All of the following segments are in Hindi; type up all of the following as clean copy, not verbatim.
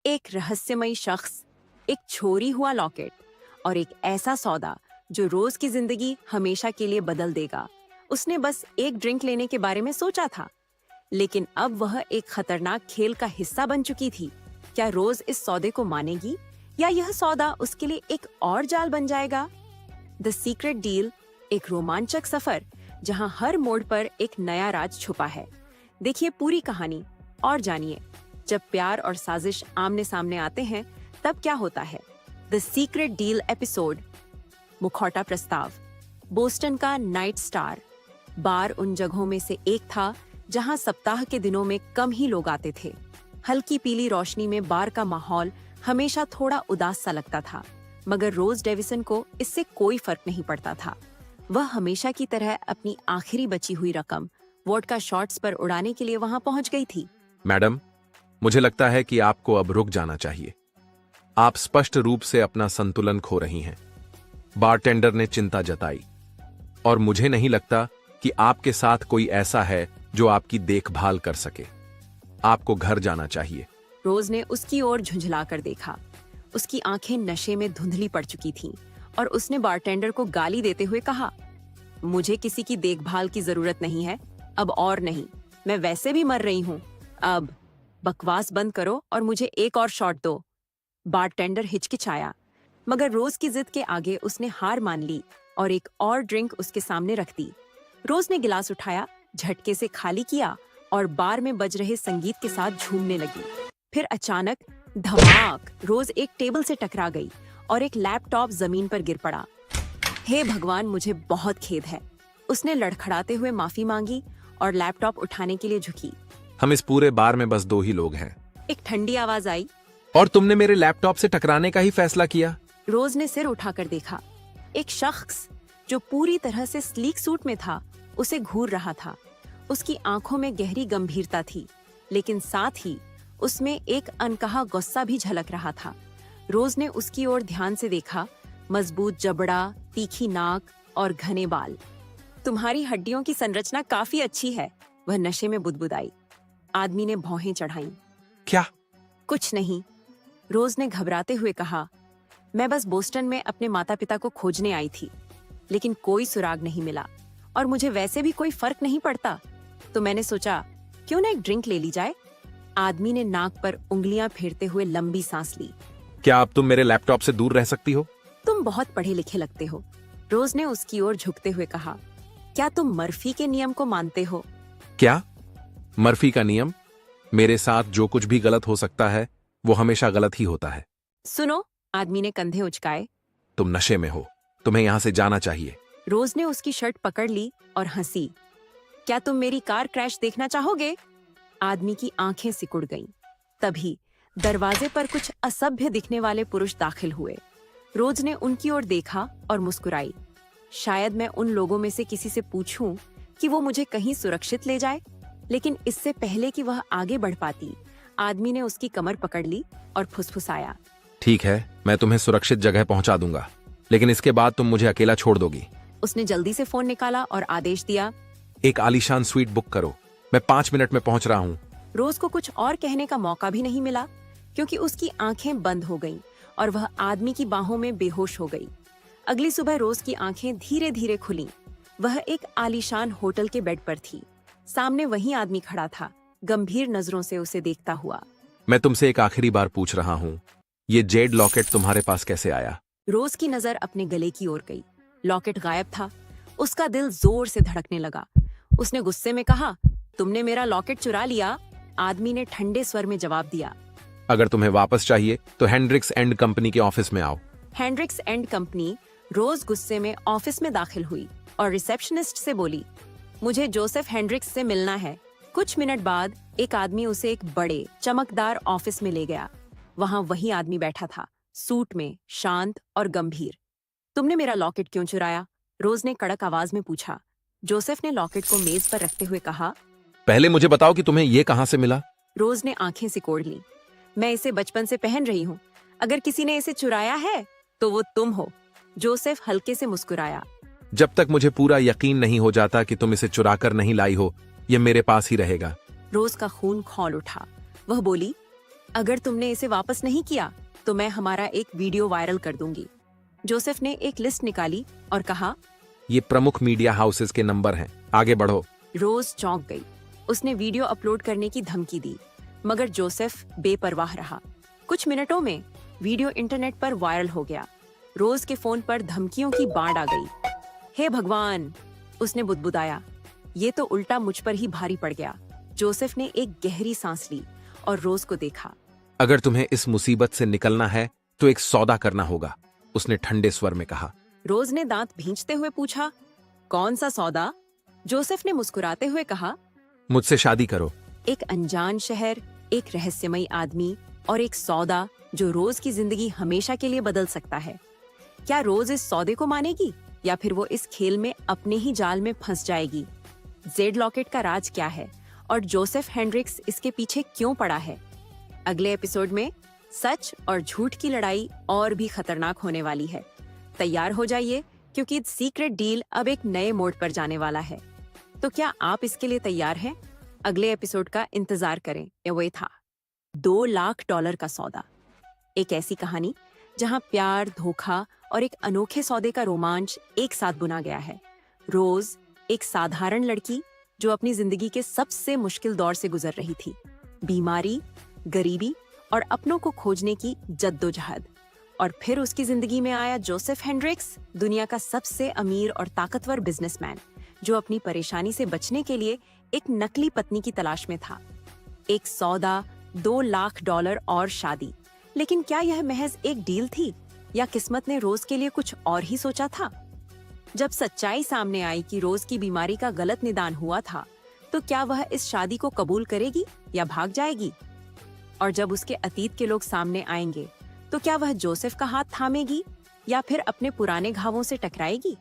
एक रहस्यमयी शख्स, एक चोरी हुआ लॉकेट और एक ऐसा सौदा जो रोज की जिंदगी हमेशा के लिए बदल देगा। उसने बस एक ड्रिंक लेने के बारे में सोचा था, लेकिन अब वह एक खतरनाक खेल का हिस्सा बन चुकी थी। क्या रोज इस सौदे को मानेगी या यह सौदा उसके लिए एक और जाल बन जाएगा? द सीक्रेट डील, एक रोमांचक सफर जहां हर मोड़ पर एक नया राज छुपा है। देखिए पूरी कहानी और जानिए, जब प्यार और साजिश आमने सामने आते हैं तब क्या होता है। The secret deal episode. मुखौटा प्रस्ताव। बोस्टन का नाइट स्टार बार उन जगहों में से एक था जहां सप्ताह के दिनों में कम ही लोग आते थे। हल्की पीली रोशनी में बार का माहौल हमेशा थोड़ा उदास सा लगता था, मगर रोज डेविसन को इससे कोई फर्क नहीं पड़ता था। वह हमेशा की तरह अपनी आखिरी बची हुई रकम वोडका शॉट्स पर उड़ाने के लिए वहां पहुंच गई थी। मैडम, मुझे लगता है कि आपको अब रुक जाना चाहिए। आप स्पष्ट रूप से अपना संतुलन खो रही हैं। बारटेंडर ने चिंता जताई। और मुझे नहीं लगता कि आपके साथ कोई ऐसा है जो आपकी देखभाल कर सके। आपको घर जाना चाहिए। रोज ने उसकी ओर झुंझलाकर देखा। उसकी आंखें नशे में धुंधली पड़ चुकी थीं और उसने बारटेंडर को गाली देते हुए कहा, मुझे किसी की देखभाल की जरूरत नहीं है, अब और नहीं। मैं वैसे भी मर रही हूँ। अब बकवास बंद करो और मुझे एक और शॉट दो। बारटेंडर हिचकिचाया, मगर रोज की जिद के आगे उसने हार मान ली और एक और ड्रिंक उसके सामने रख दी। रोज ने गिलास उठाया, झटके से खाली किया और बार में बज रहे संगीत के साथ झूमने लगी। फिर अचानक धमाक! रोज एक टेबल से टकरा गई और एक लैपटॉप जमीन पर गिर पड़ा। हे भगवान, मुझे बहुत खेद है। उसने लड़खड़ाते हुए माफी मांगी और लैपटॉप उठाने के लिए झुकी। हम इस पूरे बार में बस 2 ही लोग हैं। एक ठंडी आवाज आई। और तुमने मेरे लैपटॉप से टकराने का ही फैसला किया? रोज ने सिर उठाकर देखा। एक शख्स जो पूरी तरह से स्लीक सूट में था उसे घूर रहा था। उसकी आंखों में गहरी गंभीरता थी, लेकिन साथ ही उसमें एक अनकहा गुस्सा भी झलक रहा था। रोज ने उसकी ओर ध्यान से देखा। मजबूत जबड़ा, तीखी नाक और घने बाल। तुम्हारी हड्डियों की संरचना काफी अच्छी है, वह नशे में बुदबुदाई। आदमी ने भौहें चढ़ाईं। क्या? कुछ नहीं, रोज ने घबराते हुए कहा। मैं बस बोस्टन में अपने माता पिता को खोजने आई थी, लेकिन कोई सुराग नहीं मिला और मुझे वैसे भी कोई फर्क नहीं पड़ता, तो मैंने सोचा क्यों ना एक ड्रिंक ले ली जाए। आदमी ने नाक पर उंगलियां फेरते हुए लंबी सांस ली। क्या अब तुम मेरे लैपटॉप से दूर रह सकती हो? तुम बहुत पढ़े लिखे लगते हो, रोज ने उसकी ओर झुकते हुए कहा। क्या तुम मर्फी के नियम को मानते हो? क्या? मर्फी का नियम? मेरे साथ जो कुछ भी गलत हो सकता है वो हमेशा गलत ही होता है। सुनो, आदमी ने कंधे उचकाए। तुम नशे में हो, तुम्हें यहां से जाना चाहिए। रोज ने उसकी शर्ट पकड़ ली और हंसी। क्या तुम मेरी कार क्रैश देखना चाहोगे? आदमी की आंखें सिकुड़ गईं। तभी दरवाजे पर कुछ असभ्य दिखने वाले पुरुष दाखिल हुए। रोज ने उनकी ओर देखा और मुस्कुराई। शायद मैं उन लोगों में से किसी से पूछूं कि वो मुझे कहीं सुरक्षित ले जाए, लेकिन इससे पहले कि वह आगे बढ़ पाती, आदमी ने उसकी कमर पकड़ ली और फुसफुसाया। ठीक है, मैं तुम्हें सुरक्षित जगह पहुंचा दूंगा, लेकिन इसके बाद तुम मुझे अकेला छोड़ दोगी। उसने जल्दी से फोन निकाला और आदेश दिया, एक आलीशान स्वीट बुक करो, मैं 5 मिनट में पहुंच रहा हूँ। रोज को कुछ और कहने का मौका भी नहीं मिला, क्योंकि उसकी आंखें बंद हो गईं और वह आदमी की बाहों में बेहोश हो गई। अगली सुबह रोज की आंखें धीरे धीरे खुलीं। वह एक आलीशान होटल के बेड पर थी। सामने वही आदमी खड़ा था, गंभीर नजरों से उसे देखता हुआ। मैं तुमसे एक आखिरी बार पूछ रहा हूँ, ये जेड लॉकेट तुम्हारे पास कैसे आया? रोज की नजर अपने गले की ओर गई। लॉकेट गायब था। उसका दिल जोर से धड़कने लगा। उसने गुस्से में कहा, तुमने मेरा लॉकेट चुरा लिया। आदमी ने ठंडे स्वर में जवाब दिया, अगर तुम्हें वापस चाहिए तो हेंड्रिक्स एंड कंपनी के ऑफिस में आओ। Hendricks and company. रोज गुस्से में ऑफिस में दाखिल हुई और रिसेप्शनिस्ट से बोली, मुझे जोसेफ हेंड्रिक्स से मिलना है। कुछ मिनट बाद एक आदमी उसे एक बड़े चमकदार ऑफिस में ले गया। वहां वही आदमी बैठा था, सूट में, शांत और गंभीर। तुमने मेरा लॉकेट क्यों चुराया? रोज ने कड़क आवाज में पूछा। जोसेफ ने लॉकेट को मेज पर रखते हुए कहा, पहले मुझे बताओ कि तुम्हें ये कहां से मिला? रोज ने आंखें सिकोड़ ली। मैं इसे बचपन से पहन रही हूँ। अगर किसी ने इसे चुराया है तो वो तुम हो। जोसेफ हल्के से मुस्कुराया। जब तक मुझे पूरा यकीन नहीं हो जाता कि तुम इसे चुराकर नहीं लाई हो, ये मेरे पास ही रहेगा। रोज का खून खौल उठा। वह बोली, अगर तुमने इसे वापस नहीं किया तो मैं हमारा एक वीडियो वायरल कर दूंगी। जोसेफ ने एक लिस्ट निकाली और कहा, ये प्रमुख मीडिया हाउसेस के नंबर हैं, आगे बढ़ो। रोज चौंक गई। उसने वीडियो अपलोड करने की धमकी दी, मगर जोसेफ बेपरवाह रहा। कुछ मिनटों में वीडियो इंटरनेट पर वायरल हो गया। रोज के फोन पर धमकियों की बाढ़ आ गई। हे भगवान, उसने बुदबुदाया, ये तो उल्टा मुझ पर ही भारी पड़ गया। जोसेफ ने एक गहरी सांस ली और रोज को देखा। अगर तुम्हें इस मुसीबत से निकलना है तो एक सौदा करना होगा, उसने ठंडे स्वर में कहा। रोज ने दांत भींचते हुए पूछा, कौन सा सौदा? जोसेफ ने मुस्कुराते हुए कहा, मुझसे शादी करो। एक अनजान शहर, एक रहस्यमयी आदमी और एक सौदा जो रोज की जिंदगी हमेशा के लिए बदल सकता है। क्या रोज इस सौदे को मानेगी या फिर वो इस खेल में अपने ही जाल में फंस जाएगी? जेड लॉकेट का राज क्या है और जोसेफ हेंड्रिक्स इसके पीछे क्यों पड़ा है? अगले एपिसोड में सच और झूठ की लड़ाई और भी खतरनाक होने वाली है। तैयार हो जाइए क्योंकि सीक्रेट डील अब एक नए मोड़ पर जाने वाला है। तो क्या आप इसके लिए तैयार हैं? अगले एपिसोड का इंतजार करें। ये था $2 लाख का सौदा। एक ऐसी कहानी जहां प्यार, धोखा और एक अनोखे सौदे का रोमांच एक साथ बुना गया है। रोज एक साधारण लड़की जो अपनी जिंदगी के सबसे मुश्किल दौर से गुजर रही थी, बीमारी, गरीबी और अपनों को खोजने की जद्दोजहद। और फिर उसकी जिंदगी में आया जोसेफ हेंड्रिक्स, दुनिया का सबसे अमीर और ताकतवर बिजनेसमैन, जो अपनी परेशानी से बचने के लिए एक नकली पत्नी की तलाश में था। एक सौदा, $2 लाख और शादी। लेकिन क्या यह महज एक डील थी या किस्मत ने रोज के लिए कुछ और ही सोचा था? जब सच्चाई सामने आई कि रोज की बीमारी का गलत निदान हुआ था, तो क्या वह इस शादी को कबूल करेगी या भाग जाएगी? और जब उसके अतीत के लोग सामने आएंगे, तो क्या वह जोसेफ का हाथ थामेगी या फिर अपने पुराने घावों से टकराएगी?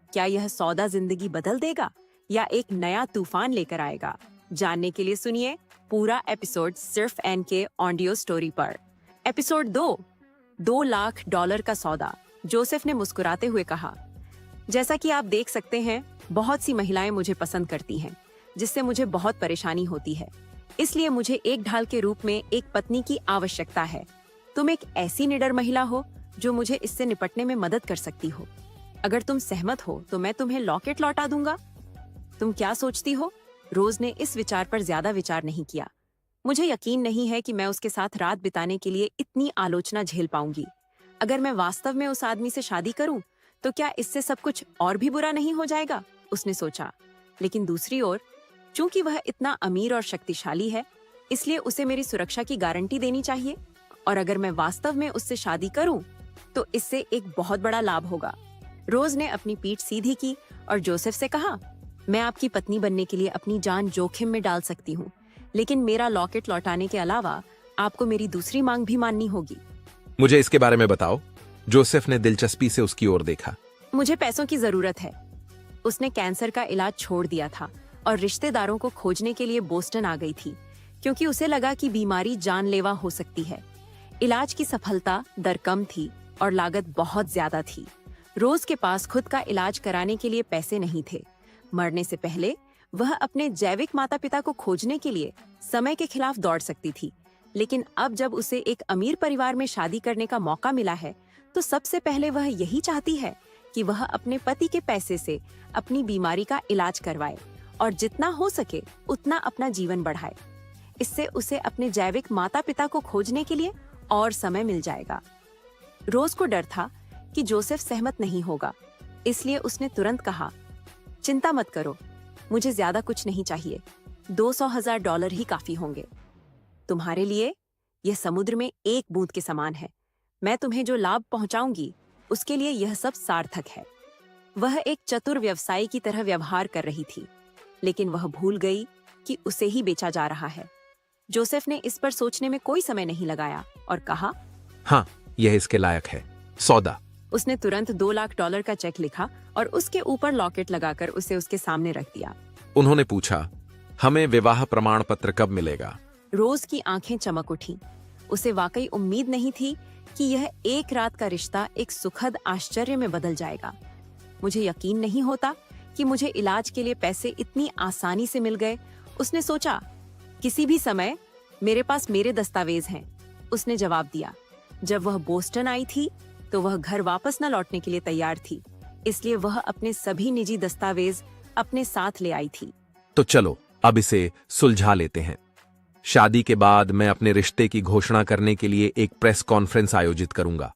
क्या यह सौदा जिंदगी बदल देगा या एक नया तूफान लेकर आएगा? जानने के लिए सुनिए पूरा एपिसोड सिर्फ NK ऑडियो स्टोरी पर। एपिसोड 2, $2 लाख का सौदा। जोसेफ ने मुस्कुराते हुए कहा, जैसा कि आप देख सकते हैं, बहुत सी महिलाएं मुझे पसंद करती हैं, जिससे मुझे बहुत परेशानी होती है। इसलिए मुझे एक ढाल के रूप में एक पत्नी की आवश्यकता है। तुम एक ऐसी निडर महिला हो जो मुझे इससे निपटने में मदद कर सकती हो। अगर तुम सहमत हो तो मैं तुम्हें लॉकेट लौटा दूंगा। तुम क्या सोचती हो? रोज ने इस विचार पर ज्यादा विचार नहीं किया। मुझे यकीन नहीं है कि मैं उसके साथ रात बिताने के लिए इतनी आलोचना झेल पाऊंगी। अगर मैं वास्तव में उस आदमी से शादी करूं, तो क्या इससे सब कुछ और भी बुरा नहीं हो जाएगा? उसने सोचा। लेकिन दूसरी ओर, चूंकि वह इतना अमीर और शक्तिशाली है, इसलिए उसे मेरी सुरक्षा की गारंटी देनी चाहिए। और अगर मैं वास्तव में उससे शादी करूं, तो इससे एक बहुत बड़ा लाभ होगा। रोज ने अपनी पीठ सीधी की और जोसेफ से कहा, मैं आपकी पत्नी बनने के लिए अपनी जान जोखिम में डाल सकती हूँ, लेकिन मेरा लॉकेट लौटाने के अलावा आपको मेरी दूसरी मांग भी माननी होगी। मुझे इसके बारे में बताओ। जोसेफ ने दिलचस्पी से उसकी ओर देखा। मुझे पैसों की जरूरत है। उसने कैंसर का इलाज छोड़ दिया था और रिश्तेदारों को खोजने के लिए बोस्टन आ गई थी, क्योंकि उसे लगा कि बीमारी जानलेवा हो सकती है। इलाज की सफलता दर कम थी और लागत बहुत ज्यादा थी। रोज के पास खुद का इलाज कराने के लिए पैसे नहीं थे। मरने से पहले वह अपने जैविक माता पिता को खोजने के लिए समय के खिलाफ दौड़ सकती थी, लेकिन अब जब उसे एक अमीर परिवार में शादी करने का मौका मिला है, तो सबसे पहले वह यही चाहती है कि वह अपने पति के पैसे से अपनी बीमारी का इलाज करवाए और जितना हो सके उतना अपना जीवन बढ़ाए। इससे उसे अपने जैविक माता पिता को खोजने के लिए और समय मिल जाएगा। रोज को डर था कि जोसेफ सहमत नहीं होगा, इसलिए उसने तुरंत कहा, चिंता मत करो, मुझे ज्यादा कुछ नहीं चाहिए, $200,000 ही काफी होंगे। तुम्हारे लिए यह समुद्र में एक बूंद के समान है। मैं तुम्हें जो लाभ पहुंचाऊंगी उसके लिए यह सब सार्थक है। वह एक चतुर व्यवसायी की तरह व्यवहार कर रही थी, लेकिन वह भूल गई कि उसे ही बेचा जा रहा है। जोसेफ ने इस पर सोचने में कोई समय नहीं लगाया और कहा, हाँ, यह इसके लायक है। सौदा। उसने तुरंत $2 लाख का चेक लिखा और उसके ऊपर लॉकेट लगाकर उसे उसके सामने रख दिया। उन्होंने पूछा, हमें विवाह प्रमाण पत्र कब मिलेगा? रोज की आंखें चमक उठीं। उसे वाकई उम्मीद नहीं थी कि यह एक रात का रिश्ता एक सुखद आश्चर्य में बदल जाएगा। मुझे यकीन नहीं होता कि मुझे इलाज के लिए पैसे इतनी आसानी से मिल गए। उसने सोचा, किसी भी समय मेरे पास मेरे दस्तावेज हैं, उसने जवाब दिया। जब वह बोस्टन आई थी तो वह घर वापस न लौटने के लिए तैयार थी, इसलिए वह अपने सभी निजी दस्तावेज अपने साथ ले आई थी। तो चलो अब इसे सुलझा लेते हैं। शादी के बाद मैं अपने रिश्ते की घोषणा करने के लिए एक प्रेस कॉन्फ्रेंस आयोजित करूंगा।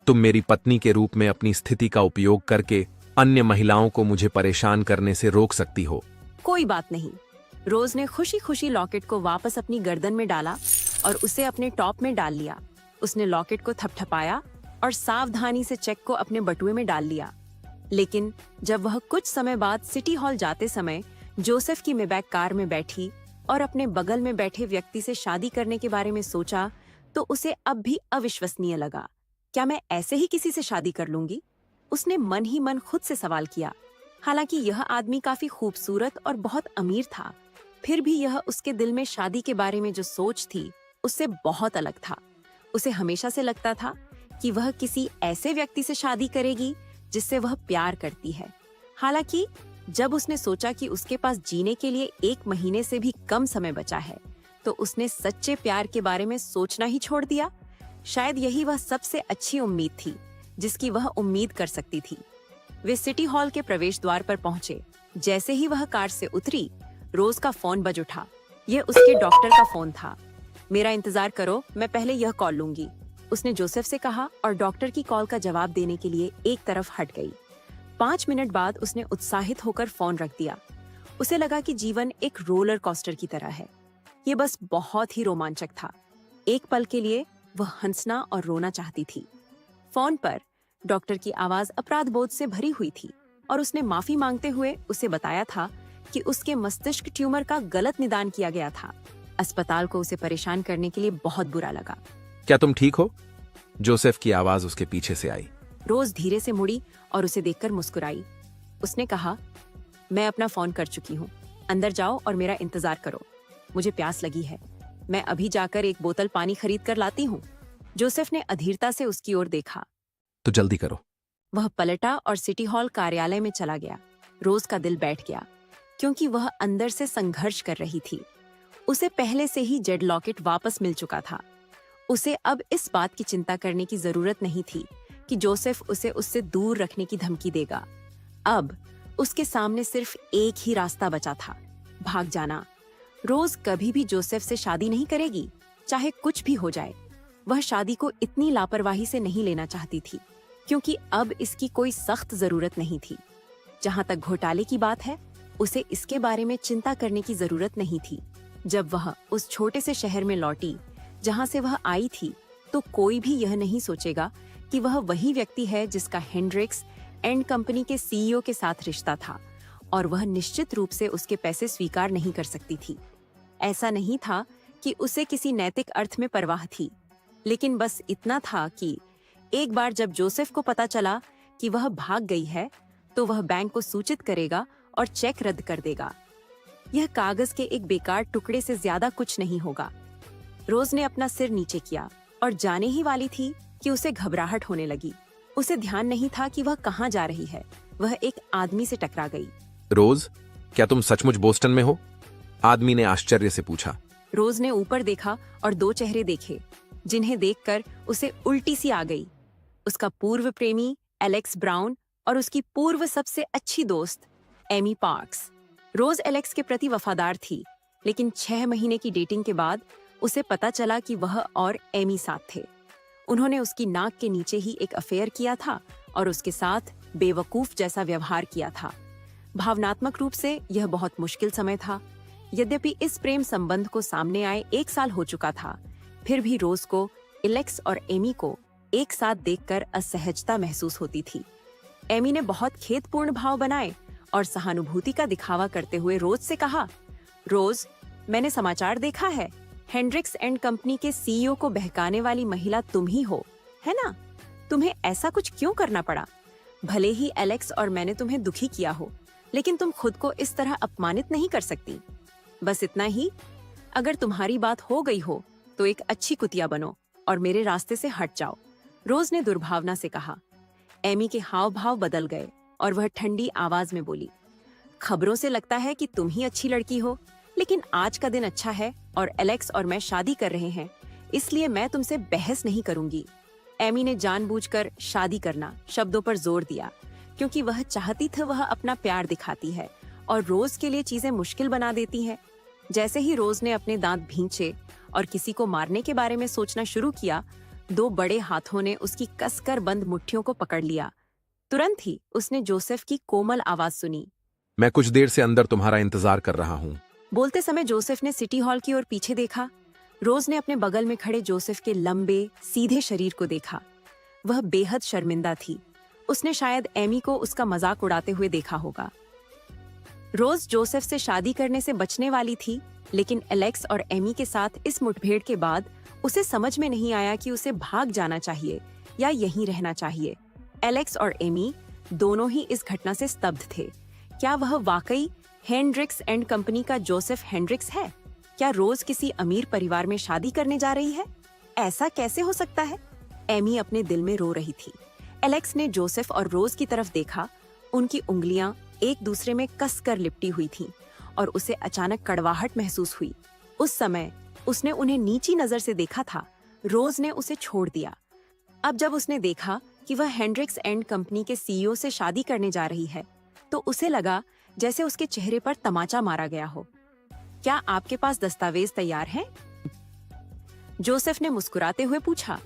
तुम मेरी पत्नी के रूप में अपनी स्थिति का उपयोग करके अन्य महिलाओं को मुझे परेशान करने से रोक सकती हो। कोई बात नहीं। रोज ने खुशी खुशी लॉकेट को वापस अपनी गर्दन में डाला और उसे अपने टॉप में डाल लिया। उसने लॉकेट को थपथपाया और सावधानी से चेक को अपने बटुए में डाल लिया। लेकिन जब वह कुछ समय बाद सिटी हॉल जाते समय जोसेफ की मेबैक कार में बैठी और अपने बगल में बैठे व्यक्ति से शादी करने के बारे में सोचा, तो उसे अब भी अविश्वसनीय लगा। क्या मैं ऐसे ही किसी से शादी कर लूंगी? उसने मन ही मन खुद से सवाल किया। हालांकि यह आदमी काफी खूबसूरत और बहुत अमीर था, फिर भी यह उसके दिल में शादी के बारे में जो सोच थी उससे बहुत अलग था। उसे हमेशा से लगता था कि वह किसी ऐसे व्यक्ति से शादी करेगी जिससे वह प्यार करती है। हालांकि जब उसने सोचा कि उसके पास जीने के लिए 1 महीने से भी कम समय बचा है, तो उसने सच्चे प्यार के बारे में सोचना ही छोड़ दिया। शायद यही वह सबसे अच्छी उम्मीद थी जिसकी वह उम्मीद कर सकती थी। वे सिटी हॉल के प्रवेश द्वार पर पहुंचे। जैसे ही वह कार से उतरी, रोज का फोन बज उठा। यह उसके डॉक्टर का फोन था। मेरा इंतजार करो, मैं पहले यह कॉल लूंगी, उसने जोसेफ से कहा और डॉक्टर की कॉल का जवाब देने के लिए एक तरफ हट गई। 5 मिनट बाद उसने उत्साहित होकर फोन रख दिया। उसे लगा कि जीवन एक रोलर कोस्टर की तरह है। ये बस बहुत ही रोमांचक था। एक पल के लिए वह हंसना और रोना चाहती थी। फोन पर डॉक्टर की आवाज अपराध बोध से भरी हुई थी और उसने माफी मांगते हुए उसे बताया था कि उसके मस्तिष्क ट्यूमर का गलत निदान किया गया था। अस्पताल को उसे परेशान करने के लिए बहुत बुरा लगा। क्या तुम ठीक हो? जोसेफ की आवाज उसके पीछे से आई। रोज धीरे से मुड़ी और उसे देखकर मुस्कुराई। उसने कहा, मैं अपना फोन कर चुकी हूँ, अंदर जाओ और मेरा इंतजार करो, मुझे प्यास लगी है, मैं अभी जाकर एक बोतल पानी खरीद कर लाती हूँ। जोसेफ ने अधीरता से उसकी ओर देखा। तो जल्दी करो। वह पलटा और सिटी हॉल कार्यालय में चला गया। रोज का दिल बैठ गया क्योंकि वह अंदर से संघर्ष कर रही थी। उसे पहले से ही जेड लॉकेट वापस मिल चुका था। उसे अब इस बात की चिंता करने की जरूरत नहीं थी कि जोसेफ उसे उससे दूर रखने की धमकी देगा। अब उसके सामने सिर्फ एक ही रास्ता बचा था, भाग जाना। रोज कभी भी जोसेफ से शादी नहीं करेगी, चाहे कुछ भी हो जाए। वह शादी को इतनी लापरवाही से नहीं लेना चाहती थी क्योंकि अब इसकी कोई सख्त जरूरत नहीं थी। जहां तक घोटाले की बात है, उसे इसके बारे में चिंता करने की जरूरत नहीं थी। जब वह उस छोटे से शहर में लौटी जहां से वह आई थी, तो कोई भी यह नहीं सोचेगा कि वह वही व्यक्ति है जिसका हेंड्रिक्स एंड कंपनी के सीईओ के साथ रिश्ता था और वह निश्चित रूप से उसके पैसे स्वीकार नहीं कर सकती थी। ऐसा नहीं था कि उसे किसी नैतिक अर्थ में परवाह थी, लेकिन बस इतना था कि एक बार जब जोसेफ को पता चला कि वह भाग गई है, तो वह बैंक को सूचित करेगा और चेक रद्द कर देगा। यह कागज के एक बेकार टुकड़े से ज्यादा कुछ नहीं होगा। रोज ने अपना सिर नीचे किया और जाने ही वाली थी कि उसे घबराहट होने लगी। उसे ध्यान नहीं था कि वह कहाँ जा रही है। वह एक आदमी से टकरा गई। रोज, क्या तुम सचमुच बोस्टन में हो? आदमी ने आश्चर्य से पूछा। रोज ने ऊपर देखा और 2 चेहरे देखे जिन्हें देखकर उसे उल्टी सी आ गई। उसका पूर्व प्रेमी एलेक्स ब्राउन और उसकी पूर्व सबसे अच्छी दोस्त एमी पार्क्स। रोज एलेक्स के प्रति वफादार थी, लेकिन 6 महीने की डेटिंग के बाद उसे पता चला कि वह और एमी साथ थे। उन्होंने उसकी नाक के नीचे ही एक अफेयर किया था और उसके साथ बेवकूफ जैसा व्यवहार किया था। भावनात्मक रूप से यह बहुत मुश्किल समय था। यद्यपि इस प्रेम संबंध को सामने आए 1 साल हो चुका था, फिर भी रोज को एलेक्स और एमी को एक साथ देखकर असहजता महसूस होती थी। एमी ने बहुत खेदपूर्ण भाव बनाए और सहानुभूति का दिखावा करते हुए रोज से कहा, रोज, मैंने समाचार देखा है, हेंड्रिक्स एंड कंपनी के सीईओ को बहकाने वाली महिला तुम ही हो, है ना? तुम्हें ऐसा कुछ क्यों करना पड़ा? भले ही एलेक्स और मैंने तुम्हें दुखी किया हो, लेकिन तुम खुद को इस तरह अपमानित नहीं कर सकती। बस इतना ही, अगर तुम्हारी बात हो गई हो तो एक अच्छी कुतिया बनो और मेरे रास्ते से हट जाओ, रोज ने दुर्भावना से कहा। एमी के हाव भाव बदल गए और वह ठंडी आवाज में बोली, खबरों से लगता है कि तुम ही अच्छी लड़की हो, लेकिन आज का दिन अच्छा है और एलेक्स और मैं शादी कर रहे हैं, इसलिए मैं तुमसे बहस नहीं करूंगी। एमी ने जानबूझकर शादी करना शब्दों पर जोर दिया, क्योंकि वह चाहती थी वह अपना प्यार दिखाती है और रोज के लिए चीजें मुश्किल बना देती है। जैसे ही रोज ने अपने दांत भींचे और किसी को मारने के बारे में सोचना शुरू किया, दो बड़े हाथों ने उसकी कसकर बंद मुट्ठियों को पकड़ लिया। तुरंत ही उसने जोसेफ की कोमल आवाज सुनी। मैं कुछ देर से अंदर तुम्हारा इंतजार कर रहा हूँ। बोलते समय जोसेफ ने सिटी हॉल की ओर पीछे देखा। रोज ने अपने बगल में खड़े जोसेफ के लंबे सीधे शरीर को देखा। वह बेहद शर्मिंदा थी। उसने शायद एमी को उसका मजाक उड़ाते हुए देखा होगा। रोज जोसेफ से शादी करने से बचने वाली थी, लेकिन एलेक्स और एमी के साथ इस मुठभेड़ के बाद उसे समझ में नहीं आया कि उसे भाग जाना चाहिए या यहीं रहना चाहिए। एलेक्स और एमी दोनों ही इस घटना से स्तब्ध थे। क्या वह वाकई हेंड्रिक्स एंड कंपनी का जोसेफ हेंड्रिक्स है? क्या रोज किसी अमीर परिवार में शादी करने जा रही है? ऐसा कैसे हो सकता है? एमी अपने दिल में रो रही थी। एलेक्स ने जोसेफ और रोज की तरफ देखा। उनकी उंगलियां एक दूसरे में कसकर लिपटी हुई थीं और उसे अचानक कड़वाहट महसूस हुई। उस समय उसने उन्हें नीची नजर से देखा था। रोज ने उसे छोड़ दिया। अब जब उसने देखा कि वह हेंड्रिक्स एंड कंपनी के सीईओ से शादी करने जा रही है, तो उसे लगा जैसे उसके चेहरे पर तमाचा मारा गया हो। क्या आपके पास दस्तावेज तैयार हैं? जोसेफ ने मुस्कुराते हुए पूछा।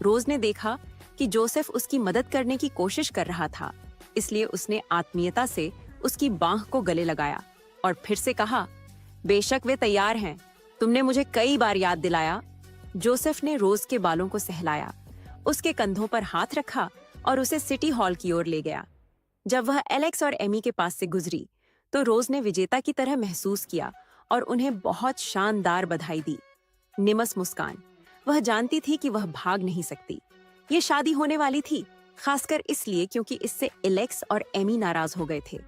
रोज ने देखा कि जोसेफ उसकी मदद करने की कोशिश कर रहा था, इसलिए उसने आत्मीयता से उसकी बांह को गले लगाया और फिर से कहा, बेशक वे तैयार हैं। तुमने मुझे कई बार याद दिलाया। जोसेफ ने रोज के बालों को सहलाया, उसके कंधों पर हाथ रखा और उसे सिटी हॉल की ओर ले गया। जब वह एलेक्स और एमी के पास से गुजरी, तो रोज ने विजेता की तरह महसूस किया और उन्हें बहुत शानदार बधाई दी। निमस मुस्कान। वह जानती थी कि वह भाग नहीं सकती। ये शादी होने वाली थी, खासकर इसलिए क्योंकि इससे एलेक्स और एमी नाराज हो गए थे।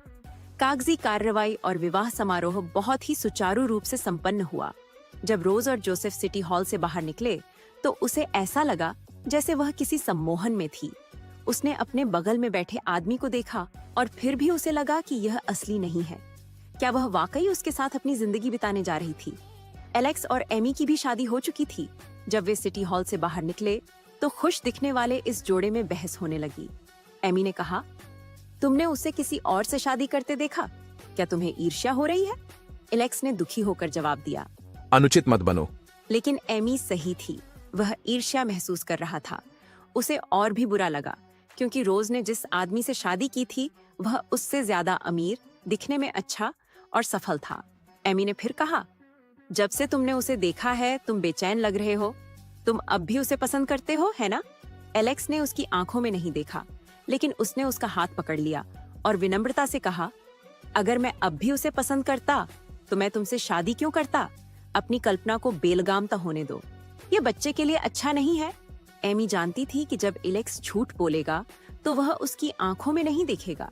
कागजी कार्रवाई और विवाह समारोह बहुत ही सुचारू रूप से संपन्न हुआ। जब रोज और जोसेफ सिटी हॉल से बाहर निकले, तो उसे ऐसा लगा जैसे वह किसी सम्मोहन में थी। उसने अपने बगल में बैठे आदमी को देखा और फिर भी उसे लगा कि यह असली नहीं है। क्या वह वाकई उसके साथ अपनी जिंदगी बिताने जा रही थी? एलेक्स और एमी की भी शादी हो चुकी थी। जब वे सिटी हॉल से बाहर निकले, तो खुश दिखने वाले इस जोड़े में बहस होने लगी। एमी ने कहा, तुमने उसे किसी और से शादी करते देखा? क्या तुम्हें ईर्ष्या हो रही है? एलेक्स ने दुखी होकर जवाब दिया, अनुचित मत बनो। लेकिन एमी सही थी। वह ईर्ष्या महसूस कर रहा था। उसे और भी बुरा लगा, क्योंकि रोज ने जिस आदमी से शादी की थी, वह उससे ज्यादा अमीर, दिखने में अच्छा और सफल था। एमी ने फिर कहा, जब से तुमने उसे देखा है, तुम बेचैन लग रहे हो। तुम अब भी उसे पसंद करते हो, है ना? एलेक्स ने उसकी आंखों में नहीं देखा, लेकिन उसने उसका हाथ पकड़ लिया और विनम्रता से कहा, अगर मैं अब भी उसे पसंद करता, तो मैं तुमसे शादी क्यों करता? अपनी कल्पना को बेलगामता होने दो। ये बच्चे के लिए अच्छा नहीं है। एमी जानती थी कि जब एलेक्स झूठ बोलेगा, तो वह उसकी आंखों में नहीं देखेगा।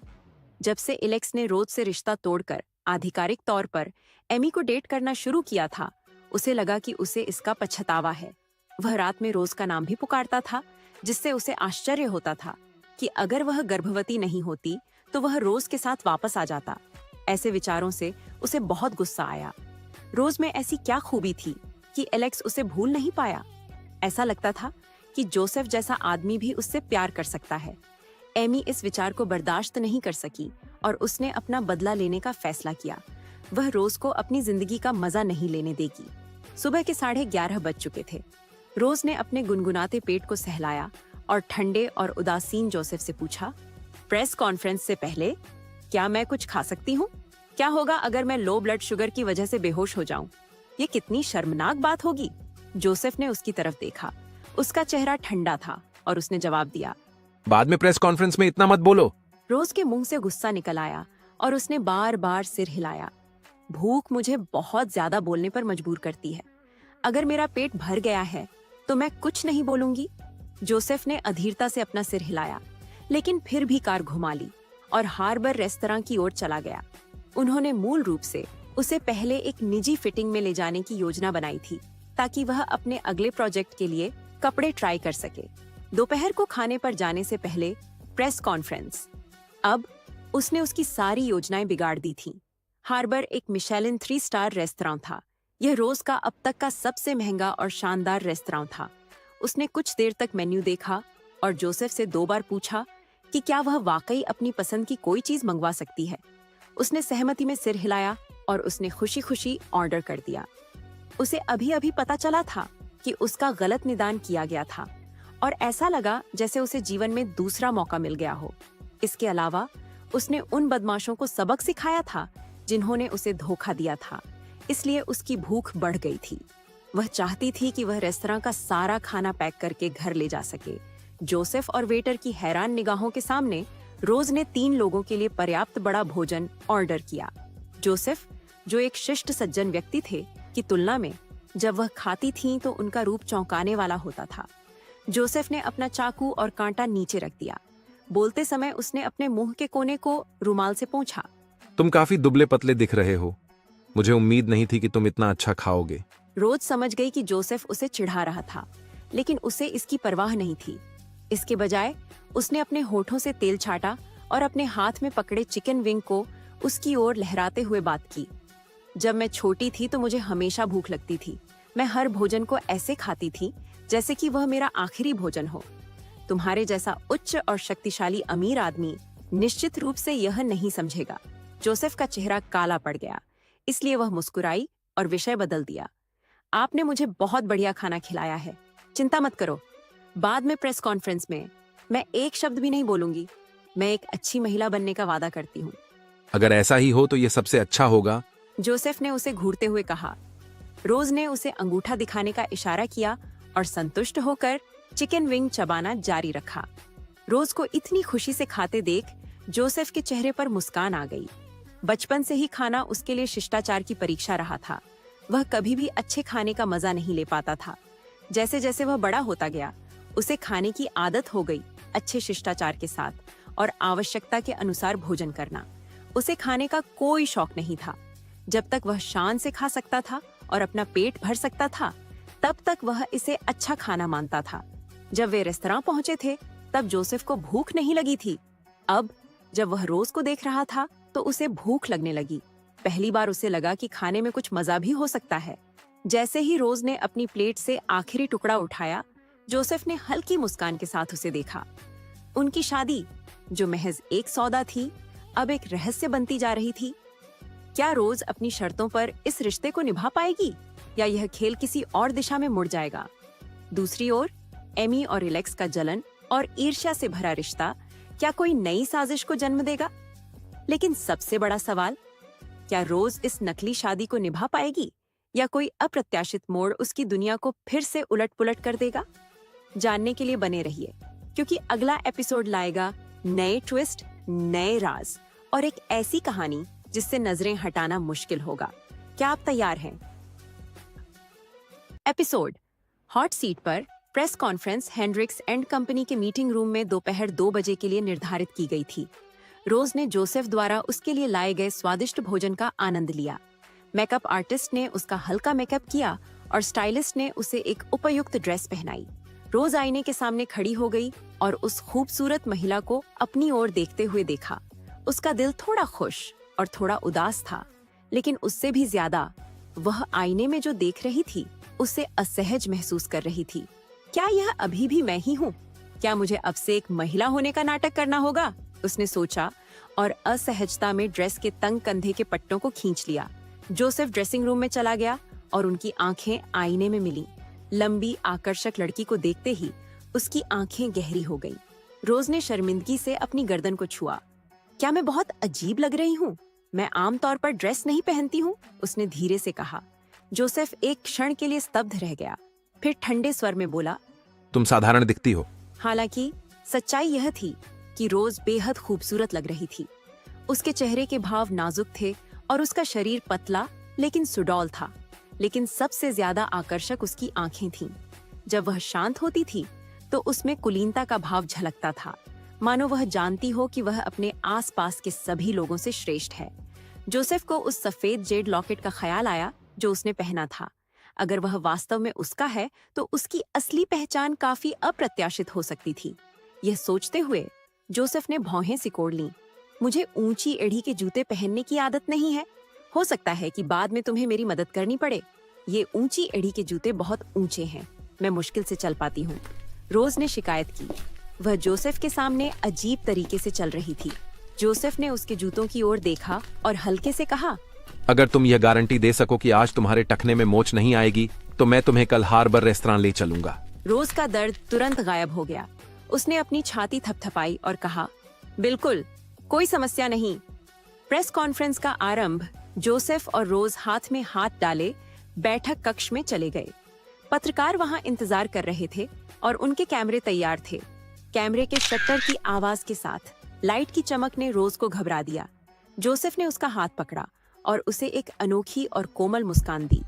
जब से एलेक्स ने रोज से रिश्ता तोड़कर आधिकारिक तौर पर एमी को डेट करना शुरू किया था, उसे लगा कि उसे इसका पछतावा है। वह रात में रोज का नाम भी पुकारता था, जिससे उसे आश्चर्य होता था कि अगर वह गर्भवती नहीं होती, तो वह रोज के साथ वापस आ जाता। ऐसे विचारों से उसे बहुत गुस्सा आया। रोज में ऐसी क्या खूबी थी कि एलेक्स उसे भूल नहीं पाया? ऐसा लगता था कि जोसेफ जैसा आदमी भी उससे प्यार कर सकता है। एमी इस विचार को बर्दाश्त नहीं कर सकी और उसने अपना बदला लेने का फैसला किया। वह रोज को अपनी जिंदगी का मजा नहीं लेने देगी। सुबह के 11:30 बज चुके थे। रोज ने अपने गुनगुनाते पेट को सहलाया और ठंडे और उदासीन जोसेफ से पूछा, प्रेस कॉन्फ्रेंस से पहले क्या मैं कुछ खा सकती हूँ? क्या होगा अगर मैं लो ब्लड शुगर की वजह से बेहोश हो जाऊं? ये कितनी शर्मनाक बात होगी। जोसेफ ने उसकी तरफ देखा। उसका चेहरा ठंडा था और उसने जवाब दिया, बाद में प्रेस कॉन्फ्रेंस में इतना मत बोलो। रोज के मुंह से गुस्सा निकल आया और उसने बार बार सिर हिलाया। भूख मुझे बहुत ज्यादा बोलने पर मजबूर करती है। अगर मेरा पेट भर गया है, तो मैं कुछ नहीं बोलूंगी। जोसेफ ने अधीरता से अपना सिर हिलाया, लेकिन फिर भी कार घुमा ली और हार्बर रेस्तरां की ओर चला गया। उन्होंने मूल रूप से उसे पहले एक निजी फिटिंग में ले जाने की योजना बनाई थी, ताकि वह अपने अगले प्रोजेक्ट के लिए कपड़े ट्राई कर सके। दोपहर को खाने पर जाने से पहले प्रेस कॉन्फ्रेंस। अब उसने उसकी सारी योजनाएं बिगाड़ दी थीं। हार्बर एक मिशेलिन 3 स्टार रेस्तरां था। यह रोज का अब तक का सबसे महंगा और शानदार रेस्तरां था। उसने कुछ देर तक मेन्यू देखा और जोसेफ से 2 बार पूछा कि क्या वह वाकई अपनी पसंद की कोई चीज मंगवा सकती है। उसने सहमति में सिर हिलाया और उसने खुशी खुशी ऑर्डर कर दिया। उसे अभी अभी पता चला था कि उसका गलत निदान किया गया था और ऐसा लगा जैसे उसे जीवन में दूसरा मौका मिल गया हो। इसके अलावा उसने उन बदमाशों को सबक सिखाया था जिन्होंने उसे धोखा दिया था, इसलिए उसकी भूख बढ़ गई थी। वह चाहती थी कि वह रेस्तरां का सारा खाना पैक करके घर ले जा सके। जोसेफ और वेटर की हैरान निगाहों के सामने रोज ने 3 लोगों के लिए पर्याप्त बड़ा भोजन ऑर्डर किया। जोसेफ, जो एक शिष्ट सज्जन व्यक्ति थे, की तुलना में जब वह खाती थीं तो उनका रूप चौंकाने वाला होता था। जोसेफ ने अपना चाकू और कांटा नीचे रख दिया। बोलते समय उसने अपने मुंह के कोने को रुमाल से पोंछा। तुम काफी दुबले पतले दिख रहे हो। मुझे उम्मीद नहीं थी कि तुम इतना अच्छा खाओगे। रोज समझ गई कि जोसेफ उसे चिढ़ा रहा था, लेकिन उसे इसकी परवाह नहीं थी। इसके बजाय उसने अपने होठों से तेल छाटा और अपने हाथ में पकड़े चिकन विंग को उसकी ओर लहराते हुए बात की। जब मैं छोटी थी तो मुझे हमेशा भूख लगती थी। मैं हर भोजन को ऐसे खाती थी जैसे कि वह मेरा आखिरी भोजन हो। तुम्हारे जैसा उच्च और शक्तिशाली अमीर आदमी निश्चित रूप से यह नहीं समझेगा। जोसेफ का चेहरा काला पड़ गया, इसलिए वह मुस्कुराई और विषय बदल दिया। आपने मुझे बहुत बढ़िया खाना खिलाया है, चिंता मत करो। बाद में प्रेस कॉन्फ्रेंस में मैं एक शब्द भी नहीं बोलूंगी। मैं एक अच्छी महिला बनने का वादा करती हूँ। अगर ऐसा ही हो तो ये सबसे अच्छा होगा, जोसेफ ने उसे घूरते हुए कहा। रोज ने उसे अंगूठा दिखाने का इशारा किया और संतुष्ट होकर चिकन विंग चबाना जारी रखा। रोज को इतनी खुशी से खाते देख जोसेफ के चेहरे पर मुस्कान आ गई। बचपन से ही खाना उसके लिए शिष्टाचार की परीक्षा रहा था। वह कभी भी अच्छे खाने का मजा नहीं ले पाता था। जैसे जैसे वह बड़ा होता गया, उसे खाने की आदत हो गई, अच्छे शिष्टाचार के साथ और आवश्यकता के अनुसार भोजन करना। उसे खाने का कोई शौक नहीं था। जब तक वह शान से खा सकता था और अपना पेट भर सकता था, तब तक वह इसे अच्छा खाना मानता था। जब वे रेस्तरां पहुंचे थे, तब जोसेफ को भूख नहीं लगी थी। अब जब वह रोज को देख रहा था तो उसे भूख लगने लगी। पहली बार उसे लगा कि खाने में कुछ मजा भी हो सकता है। जैसे ही रोज ने अपनी प्लेट से आखिरी टुकड़ा उठाया, जोसेफ ने हल्की मुस्कान के साथ उसे देखा। उनकी शादी, जो महज एक सौदा थी, अब एक रहस्य बनती जा रही थी। क्या रोज अपनी शर्तों पर इस रिश्ते को निभा पाएगी या यह खेल किसी और दिशा में मुड़ जाएगा? दूसरी ओर एमी और रिलैक्स का जलन और ईर्ष्या से भरा रिश्ता क्या कोई नई साजिश को जन्म देगा? लेकिन सबसे बड़ा सवाल, क्या रोज इस नकली शादी को निभा पाएगी या कोई अप्रत्याशित मोड़ उसकी दुनिया को फिर से उलट-पुलट कर देगा? जानने के लिए बने रहिए, क्योंकि अगला एपिसोड लाएगा नए ट्विस्ट, नए राज और एक ऐसी कहानी जिससे नजरें हटाना मुश्किल होगा। क्या आप तैयार हैं? एपिसोड हॉट सीट पर press conference Hendricks and company के मीटिंग रूम में दोपहर 2 बजे के लिए निर्धारित की गई थी। रोज ने जोसेफ द्वारा उसके लिए लाए गए स्वादिष्ट भोजन का आनंद लिया। मेकअप आर्टिस्ट ने उसका हल्का मेकअप किया और स्टाइलिस्ट ने उसे एक उपयुक्त ड्रेस पहनाई। रोज आईने के सामने खड़ी हो गई और उस खूबसूरत महिला को अपनी ओर देखते हुए देखा। उसका दिल थोड़ा खुश और थोड़ा उदास था, लेकिन उससे भी ज्यादा वह आईने में जो देख रही थी उससे असहज महसूस कर रही थी। क्या यह अभी भी मैं ही हूँ? क्या मुझे अब से एक महिला होने का नाटक करना होगा? उसने सोचा और असहजता में ड्रेस के तंग कंधे के पट्टों को खींच लिया। जोसेफ ड्रेसिंग रूम में चला गया और उनकी आंखें आईने में मिली। लंबी आकर्षक लड़की को देखते ही उसकी आंखें गहरी हो गईं। रोज ने शर्मिंदगी से अपनी गर्दन को छुआ। क्या मैं बहुत अजीब लग रही हूँ? मैं आमतौर पर ड्रेस नहीं पहनती हूँ, उसने धीरे से कहा। जोसेफ एक क्षण के लिए स्तब्ध रह गया, फिर ठंडे स्वर में बोला, तुम साधारण दिखती हो। हालांकि सच्चाई यह थी कि रोज बेहद खूबसूरत लग रही थी। उसके चेहरे के भाव नाजुक थे और उसका शरीर पतला लेकिन सुडौल था। लेकिन सबसे ज्यादा आकर्षक उसकी आंखें थीं। जब वह शांत होती थी तो उसमें कुलीनता का भाव झलकता था, मानो वह जानती हो कि वह अपने आसपास के सभी लोगों से श्रेष्ठ है। जोसेफ को उस सफेद जेड लॉकेट का ख्याल आया जो उसने पहना था। अगर वह वास्तव में उसका है तो उसकी असली पहचान काफी अप्रत्याशित हो सकती थी। यह सोचते हुए जोसेफ ने भौहें सिकोड़ लीं। मुझे ऊंची एड़ी के जूते पहनने की आदत नहीं है, हो सकता है कि बाद में तुम्हें मेरी मदद करनी पड़े। ये ऊंची एड़ी के जूते बहुत ऊंचे हैं, मैं मुश्किल से चल पाती हूँ। रोज ने शिकायत की। वह जोसेफ के सामने अजीब तरीके से चल रही थी। जोसेफ ने उसके जूतों की ओर देखा और हल्के से कहा, अगर तुम यह गारंटी दे सको कि आज तुम्हारे टखने में मोच नहीं आएगी तो मैं तुम्हें कल हार्बर रेस्तरां ले चलूंगा। रोज का दर्द तुरंत गायब हो गया। उसने अपनी छाती थपथपाई और कहा, बिल्कुल, कोई समस्या नहीं। प्रेस कॉन्फ्रेंस का आरंभ जोसेफ और रोज हाथ में हाथ डाले बैठक कक्ष में चले गए। पत्रकार वहां इंतजार कर रहे थे और उनके कैमरे तैयार थे। कैमरे के शटर की आवाज के साथ लाइट की चमक ने रोज को घबरा दिया। जोसेफ ने उसका हाथ पकड़ा और उसे एक अनोखी और कोमल मुस्कान दी।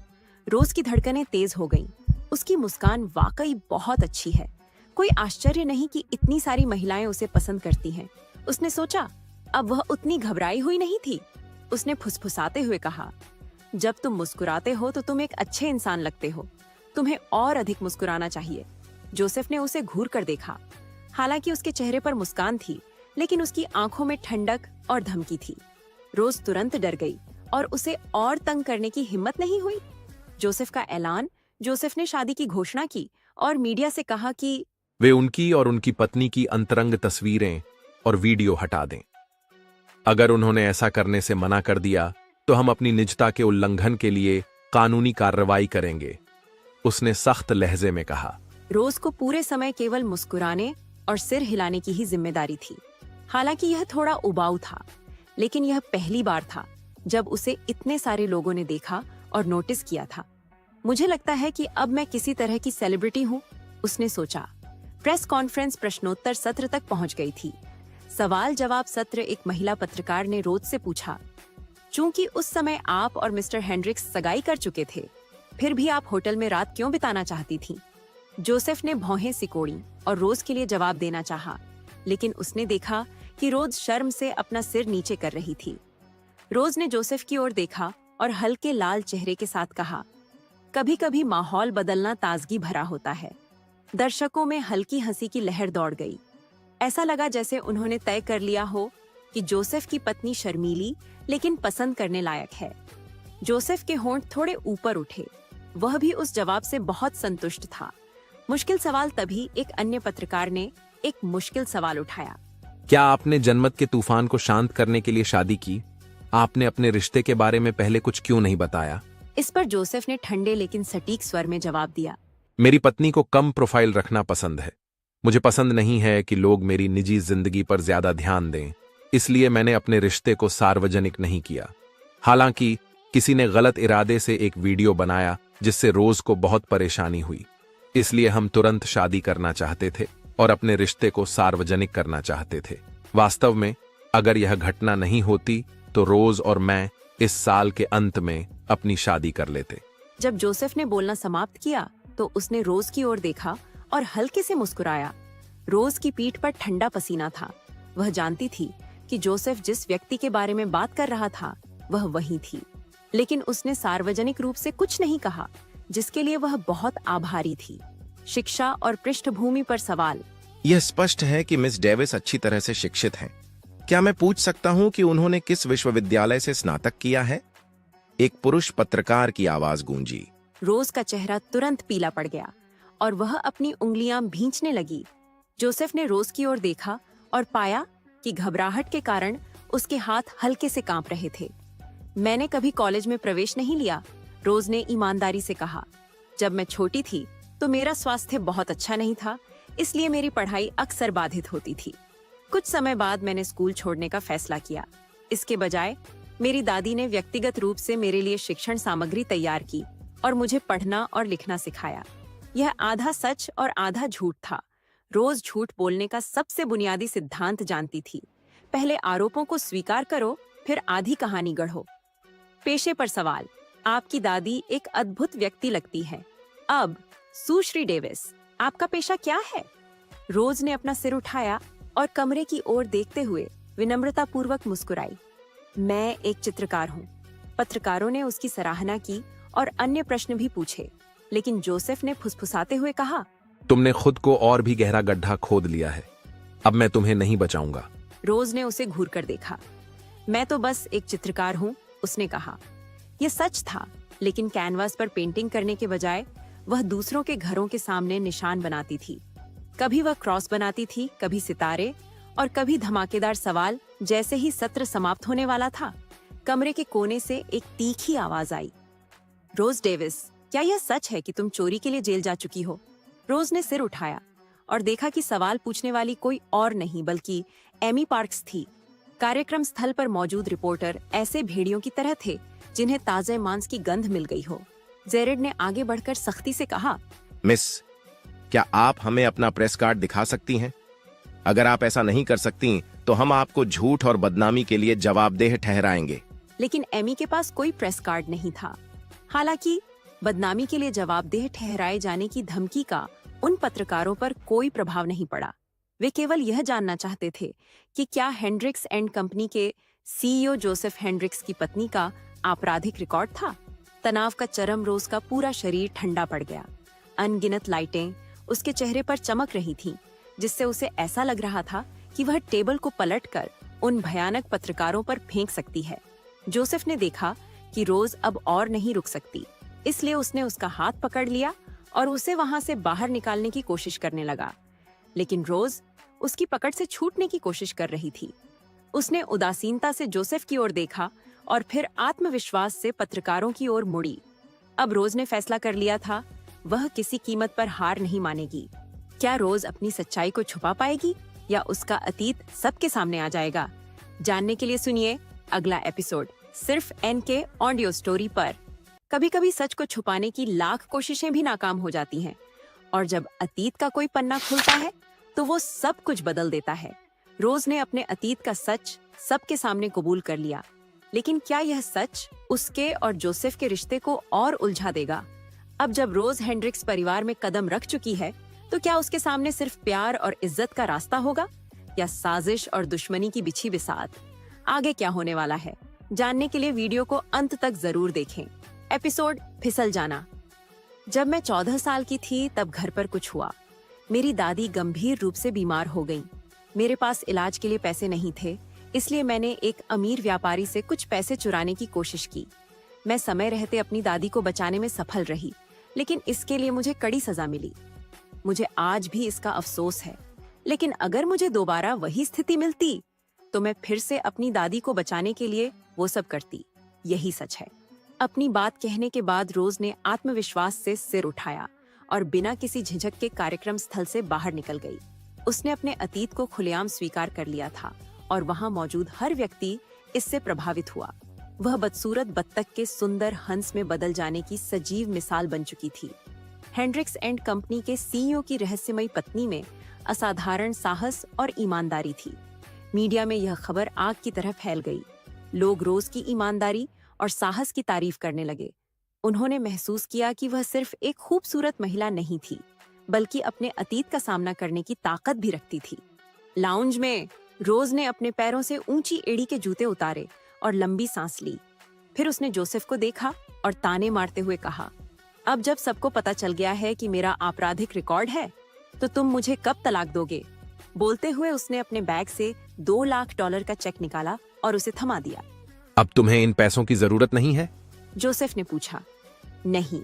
रोज की धड़कनें तेज हो गईं। उसकी मुस्कान वाकई बहुत अच्छी है। कोई आश्चर्य नहीं कि इतनी सारी महिलाएं उसे पसंद करती हैं। उसने सोचा, अब वह उतनी घबराई हुई नहीं थी। उसने फुसफुसाते हुए कहा, जब तुम मुस्कुराते हो तो तुम एक अच्छे इंसान लगते हो। तुम्हें और अधिक मुस्कुराना चाहिए। जोसेफ ने उसे घूर कर देखा। हालांकि उसके चेहरे पर मुस्कान थी, लेकिन उसकी आंखों में ठंडक और धमकी थी। रोज तुरंत डर गई और उसे और तंग करने की हिम्मत नहीं हुई। जोसेफ का ऐलान, जोसेफ ने शादी की घोषणा की और मीडिया से कहा कि वे उनकी और उनकी पत्नी की अंतरंग तस्वीरें और वीडियो हटा दें। अगर उन्होंने ऐसा करने से मना कर दिया तो हम अपनी निजता के उल्लंघन के लिए कानूनी कार्रवाई करेंगे, उसने सख्त लहजे में कहा। रोज को पूरे समय केवल मुस्कुराने और सिर हिलाने की ही जिम्मेदारी थी। हालांकि यह थोड़ा उबाऊ था, लेकिन यह पहली बार था जब उसे इतने सारे लोगों ने देखा और नोटिस किया था। मुझे लगता है कि अब मैं किसी तरह की सेलिब्रिटी हूँ, उसने सोचा। प्रेस कॉन्फ्रेंस प्रश्नोत्तर सत्र तक पहुंच गई थी। सवाल जवाब सत्र एक महिला पत्रकार ने रोज से पूछा, चूंकि उस समय आप और मिस्टर हेंड्रिक्स सगाई कर चुके थे, फिर भी आप होटल में रात क्यों बिताना चाहती थीं? जोसेफ ने भौहें सिकोड़ी और रोज के लिए जवाब देना चाहा, लेकिन उसने देखा कि रोज शर्म से अपना सिर नीचे कर रही थी। रोज ने जोसेफ की ओर देखा और हल्के लाल चेहरे के साथ कहा, कभी कभी माहौल बदलना ताजगी भरा होता है। दर्शकों में हल्की हंसी की लहर दौड़ गई। ऐसा लगा जैसे उन्होंने तय कर लिया हो कि जोसेफ की पत्नी शर्मीली लेकिन पसंद करने लायक है। जोसेफ के होंठ थोड़े ऊपर उठे। वह भी उस जवाब से बहुत संतुष्ट था। मुश्किल सवाल तभी एक अन्य पत्रकार ने एक मुश्किल सवाल उठाया, क्या आपने जनमत के तूफान को शांत करने के लिए शादी की? आपने अपने रिश्ते के बारे में पहले कुछ क्यों नहीं बताया? इस पर जोसेफ ने ठंडे लेकिन सटीक स्वर में जवाब दिया, मेरी पत्नी को कम प्रोफाइल रखना पसंद है। मुझे पसंद नहीं है कि लोग मेरी निजी जिंदगी पर ज्यादा ध्यान दें, इसलिए मैंने अपने रिश्ते को सार्वजनिक नहीं किया। हालांकि किसी ने गलत इरादे से एक वीडियो बनाया जिससे रोज को बहुत परेशानी हुई, इसलिए हम तुरंत शादी करना चाहते थे और अपने रिश्ते को सार्वजनिक करना चाहते थे। वास्तव में अगर यह घटना नहीं होती तो रोज और मैं इस साल के अंत में अपनी शादी कर लेते। जब जोसेफ ने बोलना समाप्त किया तो उसने रोज की ओर देखा और हल्के से मुस्कुराया। रोज की पीठ पर ठंडा पसीना था। वह जानती थी कि जोसेफ जिस व्यक्ति के बारे में बात कर रहा था वह वही थी, लेकिन उसने सार्वजनिक रूप से कुछ नहीं कहा, जिसके लिए वह बहुत आभारी थी। शिक्षा और पृष्ठभूमि पर सवाल, यह स्पष्ट है कि मिस डेविस अच्छी तरह से शिक्षित हैं। क्या मैं पूछ सकता हूं कि उन्होंने किस विश्वविद्यालय से स्नातक किया है? एक पुरुष पत्रकार की आवाज गूंजी। रोज का चेहरा तुरंत पीला पड़ गया और वह अपनी उंगलियां भींचने लगी। जोसेफ ने रोज की ओर देखा और पाया कि घबराहट के कारण उसके हाथ हल्के से कांप रहे थे। मैंने कभी कॉलेज में प्रवेश नहीं लिया, रोज ने ईमानदारी से कहा। जब मैं छोटी थी तो मेरा स्वास्थ्य बहुत अच्छा नहीं था, इसलिए मेरी पढ़ाई अक्सर बाधित होती थी। कुछ समय बाद मैंने स्कूल छोड़ने का फैसला किया। इसके बजाय मेरी दादी ने व्यक्तिगत रूप से मेरे लिए शिक्षण सामग्री तैयार की और मुझे पढ़ना और लिखना सिखाया। यह आधा सच और आधा झूठ था। रोज झूठ बोलने का सबसे बुनियादी सिद्धांत जानती थी। पहले आरोपों को स्वीकार करो, फिर आधी कहानी गढ़ो। पेशे पर सवाल, आपकी दादी एक अद्भुत व्यक्ति लगती है। अब सुश्री डेविस, आपका पेशा क्या है? रोज ने अपना सिर उठाया और कमरे की ओर देखते हुए विनम्रतापूर्वक मुस्कुराई। मैं एक चित्रकार हूँ। पत्रकारों ने उसकी सराहना की और अन्य प्रश्न भी पूछे, लेकिन जोसेफ ने फुसफुसाते हुए कहा, तुमने खुद को और भी गहरा गड्ढा खोद लिया है। अब मैं तुम्हें नहीं बचाऊंगा। रोज ने उसे घूर कर देखा। मैं तो बस एक चित्रकार हूँ, उसने कहा। ये सच था, लेकिन कैनवास पर पेंटिंग करने के बजाय वह दूसरों के घरों के सामने निशान बनाती थी। कभी वह क्रॉस बनाती थी, कभी सितारे, और कभी धमाकेदार सवाल। जैसे ही सत्र समाप्त होने वाला था, कमरे के कोने से एक तीखी आवाज आई, रोज डेविस, क्या यह सच है कि तुम चोरी के लिए जेल जा चुकी हो? रोज ने सिर उठाया और देखा कि सवाल पूछने वाली कोई और नहीं बल्कि एमी पार्क्स थी। कार्यक्रम स्थल पर मौजूद रिपोर्टर ऐसे भेड़ियों की तरह थे जिन्हें ताजे मांस की गंध मिल गई हो। जेरेड ने आगे बढ़कर सख्ती से कहा, मिस, क्या आप हमें अपना प्रेस कार्ड दिखा सकती हैं? अगर आप ऐसा नहीं कर सकती तो हम आपको झूठ और बदनामी के लिए जवाबदेह ठहराएंगे। लेकिन एमी के पास कोई प्रेस कार्ड नहीं था। हालांकि बदनामी के लिए जवाबदेह ठहराए जाने की धमकी का उन पत्रकारों पर कोई प्रभाव नहीं पड़ा। वे केवल यह जानना चाहते थे कि क्या हेंड्रिक्स एंड कंपनी के सीईओ जोसेफ हेंड्रिक्स की पत्नी का आपराधिक रिकॉर्ड था। तनाव का चरम रोज का पूरा शरीर ठंडा पड़ गया। अनगिनत लाइटें उसके चेहरे पर चमक रही थीं, जिससे उसे ऐसा लग रहा था कि वह टेबल को पलटकर उन भयानक पत्रकारों पर फेंक सकती है। जोसेफ ने देखा कि रोज अब और नहीं रुक सकती, इसलिए उसने उसका हाथ पकड़ लिया और उसे वहां से बाहर निकालने की कोशिश करने लगा। लेकिन रोज उसकी पकड़ से छूटने की कोशिश कर रही थी। उसने उदासीनता से जोसेफ की ओर देखा और फिर आत्मविश्वास से पत्रकारों की ओर मुड़ी। अब रोज ने फैसला कर लिया था, वह किसी कीमत पर हार नहीं मानेगी। क्या रोज अपनी सच्चाई को छुपा पाएगी या उसका अतीत सबके सामने आ जाएगा? जानने के लिए सुनिए अगला एपिसोड सिर्फ एनके ऑडियो स्टोरी पर। कभी कभी सच को छुपाने की लाख कोशिशें भी नाकाम हो जाती हैं, और जब अतीत का कोई पन्ना खुलता है तो वो सब कुछ बदल देता है। रोज ने अपने अतीत का सच सबके सामने कबूल कर लिया, लेकिन क्या यह सच उसके और जोसेफ के रिश्ते को और उलझा देगा? अब जब रोज हेंड्रिक्स परिवार में कदम रख चुकी है, तो क्या उसके सामने सिर्फ प्यार और इज्जत का रास्ता होगा या साजिश और दुश्मनी की बिछी बिसात? आगे क्या होने वाला है, जानने के लिए वीडियो को अंत तक जरूर देखें। एपिसोड फिसल जाना। जब मैं 14 साल की थी तब घर पर कुछ हुआ। मेरी दादी गंभीर रूप से बीमार हो गईं। मेरे पास इलाज के लिए पैसे नहीं थे, इसलिए मैंने एक अमीर व्यापारी से कुछ पैसे चुराने की कोशिश की। मैं समय रहते अपनी दादी को बचाने में सफल रही, लेकिन इसके लिए मुझे कड़ी सजा मिली। मुझे आज भी इसका अफसोस है, लेकिन अगर मुझे दोबारा वही स्थिति मिलती तो मैं फिर से अपनी दादी को बचाने के लिए वो सब करती। यही सच है। अपनी बात कहने के बाद रोज ने आत्मविश्वास से सिर उठाया और बिना किसी झिझक के कार्यक्रम स्थल से बाहर निकल गई। उसने अपने अतीत को खुलेआम स्वीकार कर लिया था और वहां मौजूद हर व्यक्ति इससे प्रभावित हुआ। वह बदसूरत बत्तख के सुंदर हंस में बदल जाने की सजीव मिसाल बन चुकी थी। हेंड्रिक्स एंड कंपनी के सीईओ की रहस्यमयी पत्नी में असाधारण साहस और ईमानदारी थी। मीडिया में यह खबर आग की तरह फैल गई। लोग रोज की ईमानदारी और साहस की तारीफ करने लगे। उन्होंने महसूस किया कि वह सिर्फ एक खूबसूरत महिला नहीं थी, बल्कि अपने अतीत का सामना करने की ताकत भी रखती थी। लाउंज में रोज ने अपने पैरों से ऊंची एड़ी के जूते उतारे और लंबी सांस ली। फिर उसने जोसेफ को देखा और ताने मारते हुए कहा, अब जब सबको पता चल गया है कि मेरा आपराधिक रिकॉर्ड है, तो तुम मुझे कब तलाक दोगे? बोलते हुए उसने अपने बैग से $2 लाख का चेक निकाला और उसे थमा दिया। अब तुम्हें इन पैसों की जरूरत नहीं है? जोसेफ ने पूछा। नहीं,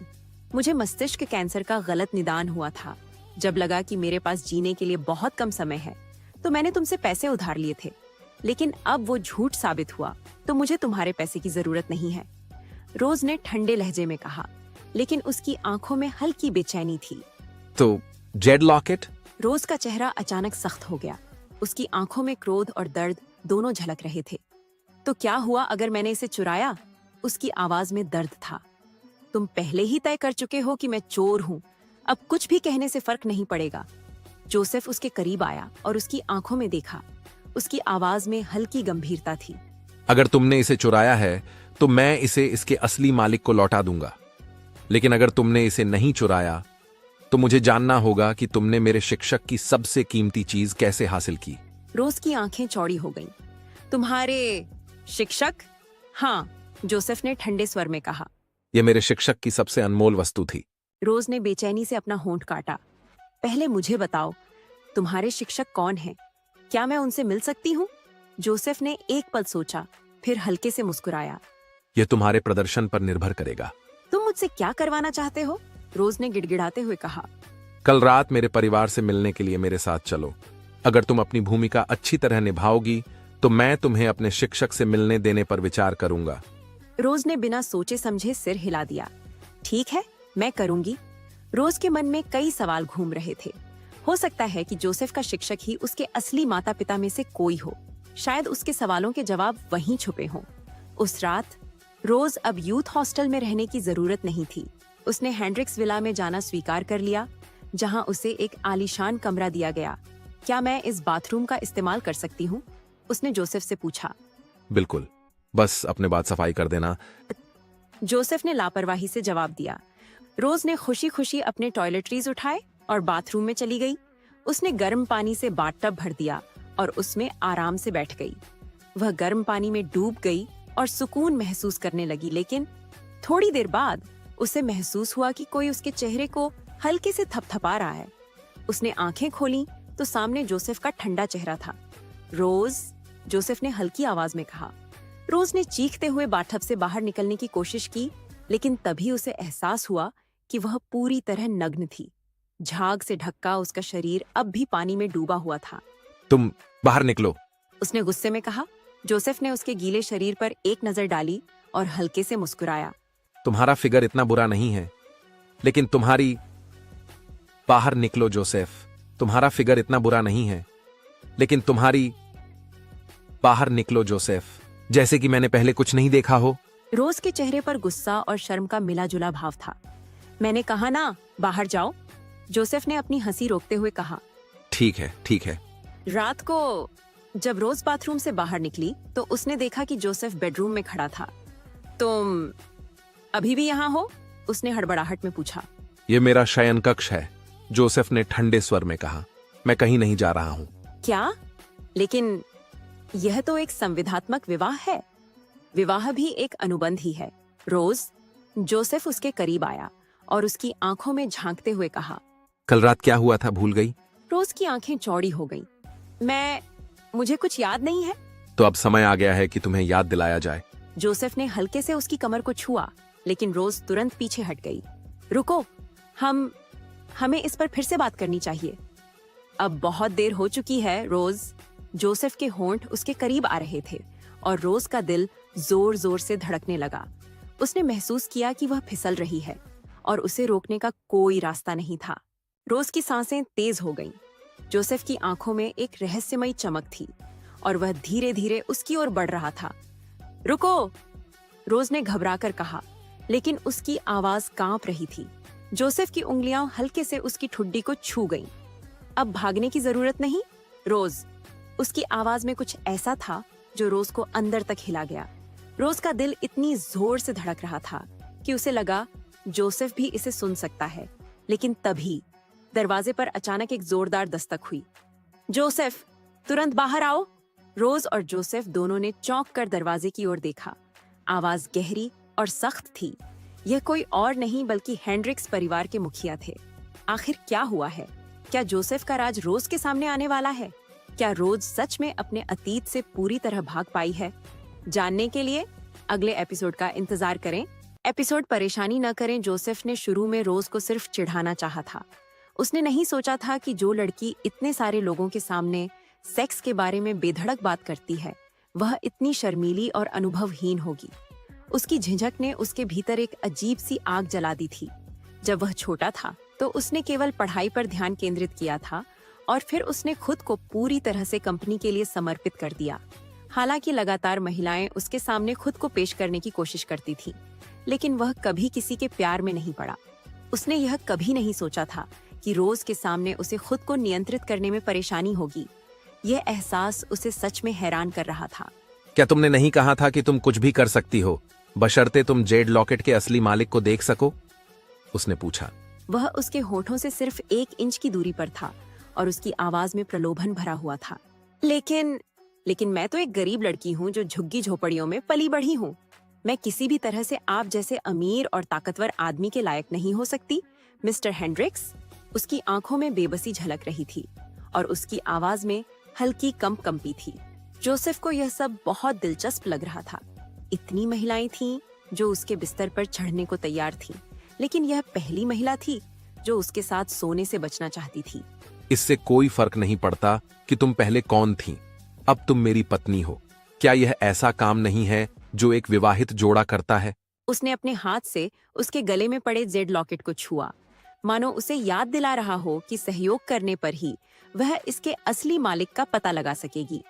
मुझे मस्तिष्क कैंसर का गलत निदान हुआ था। जब लगा कि मेरे पास जीने के लिए बहुत कम समय है, तो मैंने तुमसे पैसे उधार लिए थे। लेकिन अब वो झूठ साबित हुआ, तो मुझे तुम्हारे पैसे की जरूरत नहीं है, रोज ने ठंडे लहजे में कहा, लेकिन उसकी आंखों में हल्की बेचैनी थी। तो जेड लॉकेट? रोज का चेहरा अचानक सख्त हो गया। उसकी आंखों में क्रोध और दर्द दोनों झलक रहे थे। तो क्या हुआ अगर मैंने इसे चुराया? उसकी आवाज में दर्द था। तुम पहले ही तय कर चुके हो कि मैं चोर हूँ, अब कुछ भी कहने से फर्क नहीं पड़ेगा। जोसेफ उसके करीब आया और उसकी आंखों में देखा। उसकी आवाज में हल्की गंभीरता थी। अगर तुमने इसे चुराया है तो मैं इसे इसके असली मालिक को लौटा दूंगा, लेकिन अगर तुमने इसे नहीं चुराया तो मुझे जानना होगा कि तुमने मेरे शिक्षक की सबसे कीमती चीज कैसे हासिल की। रोज की आंखें चौड़ी हो गईं। तुम्हारे शिक्षक? हाँ, जोसेफ ने ठंडे स्वर में कहा। यह मेरे शिक्षक की सबसे अनमोल वस्तु थी। रोज ने बेचैनी से अपना होंठ काटा। पहले मुझे बताओ, तुम्हारे शिक्षक कौन हैं? क्या मैं उनसे मिल सकती हूँ? जोसेफ ने एक पल सोचा, फिर हल्के से मुस्कुराया। यह तुम्हारे प्रदर्शन पर निर्भर करेगा। तुम मुझसे क्या करवाना चाहते हो? रोज ने गिड़गिड़ाते हुए कहा। कल रात मेरे परिवार से मिलने के लिए मेरे साथ चलो। अगर तुम अपनी भूमिका अच्छी तरह निभाओगी तो मैं तुम्हें अपने शिक्षक से मिलने देने पर विचार करूंगा। रोज ने बिना सोचे समझे सिर हिला दिया। ठीक है, मैं करूंगी। रोज के मन में कई सवाल घूम रहे थे। हो सकता है कि जोसेफ का शिक्षक ही उसके असली माता पिता में से कोई हो। शायद उसके सवालों के जवाब वहीं छुपे हों। उस रात रोज अब यूथ हॉस्टल में रहने की जरूरत नहीं थी। उसने हेंड्रिक्स विला में जाना स्वीकार कर लिया, जहां उसे एक आलीशान कमरा दिया गया। क्या मैं इस बाथरूम का इस्तेमाल कर सकती हूँ? उसने जोसेफ से पूछा। बिल्कुल, बस अपने बाद सफाई कर देना। जोसेफ ने लापरवाही से जवाब दिया। रोज ने खुशी खुशी अपने टॉयलेटरीज उठाए और बाथरूम में चली गई। उसने गर्म पानी से बाथटब भर दिया और उसमें आराम से बैठ गई। वह गर्म पानी में डूब गई और सुकून महसूस करने लगी, लेकिन थोड़ी देर बाद उसे महसूस हुआ कि कोई उसके चेहरे को हल्के से थपथपा रहा है। उसने आंखें खोली तो सामने जोसेफ का ठंडा चेहरा था। रोज, जोसेफ ने हल्की आवाज में कहा। रोज ने चीखते हुए बाथटब से बाहर निकलने की कोशिश की, लेकिन तभी उसे एहसास हुआ कि वह पूरी तरह नग्न थी। झाग से ढका उसका शरीर अब भी पानी में डूबा हुआ था। तुम बाहर निकलो, उसने गुस्से में कहा। जोसेफ ने उसके गीले शरीर पर एक नजर डाली और हल्के से मुस्कुराया। तुम्हारा फिगर इतना बुरा नहीं है, लेकिन तुम्हारी बाहर निकलो जोसेफ। तुम्हारा फिगर इतना बुरा नहीं है, लेकिन तुम्हारी बाहर निकलो जोसेफ, जैसे कि मैंने पहले कुछ नहीं देखा हो। रोज के चेहरे पर गुस्सा और शर्म का मिला जुला भाव था। मैंने कहा ना, बाहर जाओ, जोसेफ ने अपनी हंसी रोकते हुए कहा। ठीक है, ठीक है। रात को जब रोज बाथरूम से बाहर निकली तो उसने देखा कि जोसेफ बेडरूम में खड़ा था। तुम अभी भी यहाँ हो? उसने हड़बड़ाहट में पूछा। यह मेरा शयन कक्ष है, जोसेफ ने ठंडे स्वर में कहा। मैं कहीं नहीं जा रहा हूँ। क्या? लेकिन यह तो एक संविधात्मक विवाह है। विवाह भी एक अनुबंध ही है। रोज, जोसेफ उसके करीब आया और उसकी आंखों में झांकते हुए कहा। कल रात क्या हुआ था, भूल गई? रोज की आंखें चौड़ी हो गईं। मुझे कुछ याद नहीं है। तो अब समय आ गया है कि तुम्हें याद दिलाया जाए। जोसेफ ने हल्के से उसकी कमर को छुआ, लेकिन रोज तुरंत पीछे हट गई। रुको, हमें इस पर फिर से बात करनी चाहिए। अब बहुत देर हो चुकी है। रोज, जोसेफ के होंठ उसके करीब आ रहे थे और रोज का दिल जोर जोर से धड़कने लगा। उसने महसूस किया कि वह फिसल रही है और उसे रोकने का कोई रास्ता नहीं था। रोज की सांसें तेज हो गईं। जोसेफ की आंखों में एक रहस्यमयी चमक थी और वह धीरे धीरे उसकी ओर बढ़ रहा था। रुको, रोज ने घबराकर कहा, लेकिन उसकी आवाज कांप रही थी। जोसेफ की उंगलियां हल्के से उसकी ठुड्डी को छू गईं। अब भागने की जरूरत नहीं, रोज। उसकी आवाज में कुछ ऐसा था जो रोज को अंदर तक हिला गया। रोज का दिल इतनी जोर से धड़क रहा था कि उसे लगा जोसेफ भी इसे सुन सकता है। लेकिन तभी दरवाजे पर अचानक एक जोरदार दस्तक हुई। जोसेफ, तुरंत बाहर आओ। रोज और जोसेफ दोनों ने चौंक कर दरवाजे की ओर देखा। आवाज गहरी और सख्त थी। यह कोई और नहीं बल्कि हेंड्रिक्स परिवार के मुखिया थे। आखिर क्या हुआ है? क्या जोसेफ का राज रोज के सामने आने वाला है? क्या रोज सच में अपने अतीत से पूरी तरह भाग पाई है? जानने के लिए अगले एपिसोड का इंतजार करें। एपिसोड परेशानी न करें जोसेफ ने शुरू में रोज को सिर्फ चिढ़ाना चाहा था। उसने नहीं सोचा था कि जो लड़की इतने सारे लोगों के सामने सेक्स के बारे में बेधड़क बात करती है, वह इतनी शर्मीली और अनुभवहीन होगी। उसकी झिझक ने उसके भीतर एक अजीब सी आग जला दी थी। जब वह छोटा था तो उसने केवल पढ़ाई पर ध्यान केंद्रित किया था और फिर उसने खुद को पूरी तरह से कंपनी के लिए समर्पित कर दिया। हालांकि लगातार महिलाएं उसके सामने खुद को पेश करने की कोशिश करती थीं, लेकिन वह कभी किसी के प्यार में नहीं पड़ा। उसने यह कभी नहीं सोचा था कि रोज के सामने उसे खुद को नियंत्रित करने में परेशानी होगी। यह एहसास उसे सच में हैरान कर रहा था। क्या तुमने नहीं कहा था कि तुम कुछ भी कर सकती हो, बशर्ते तुम जेड लॉकेट के असली मालिक को देख सको? उसने पूछा। वह उसके होठों से सिर्फ 1 इंच की दूरी पर था और उसकी आवाज में प्रलोभन भरा हुआ था। लेकिन मैं तो एक गरीब लड़की हूँ जो झुग्गी झोपड़ियों में पली बढ़ी हूँ। मैं किसी भी तरह से आप जैसे अमीर और ताकतवर आदमी के लायक नहीं हो सकती, मिस्टर हेंड्रिक्स। उसकी आंखों में बेबसी झलक रही थी और उसकी आवाज में हल्की कंपी थी। जोसेफ को यह सब बहुत दिलचस्प लग रहा था। इतनी महिलाएं थीं जो उसके बिस्तर पर चढ़ने को तैयार थीं, लेकिन यह पहली महिला थी जो उसके साथ सोने से बचना चाहती थी। इससे कोई फर्क नहीं पड़ता कि तुम पहले कौन थी, अब तुम मेरी पत्नी हो। क्या यह ऐसा काम नहीं है जो एक विवाहित जोड़ा करता है? उसने अपने हाथ से उसके गले में पड़े जेड लॉकेट को छुआ, मानो उसे याद दिला रहा हो कि सहयोग करने पर ही वह इसके असली मालिक का पता लगा सकेगी।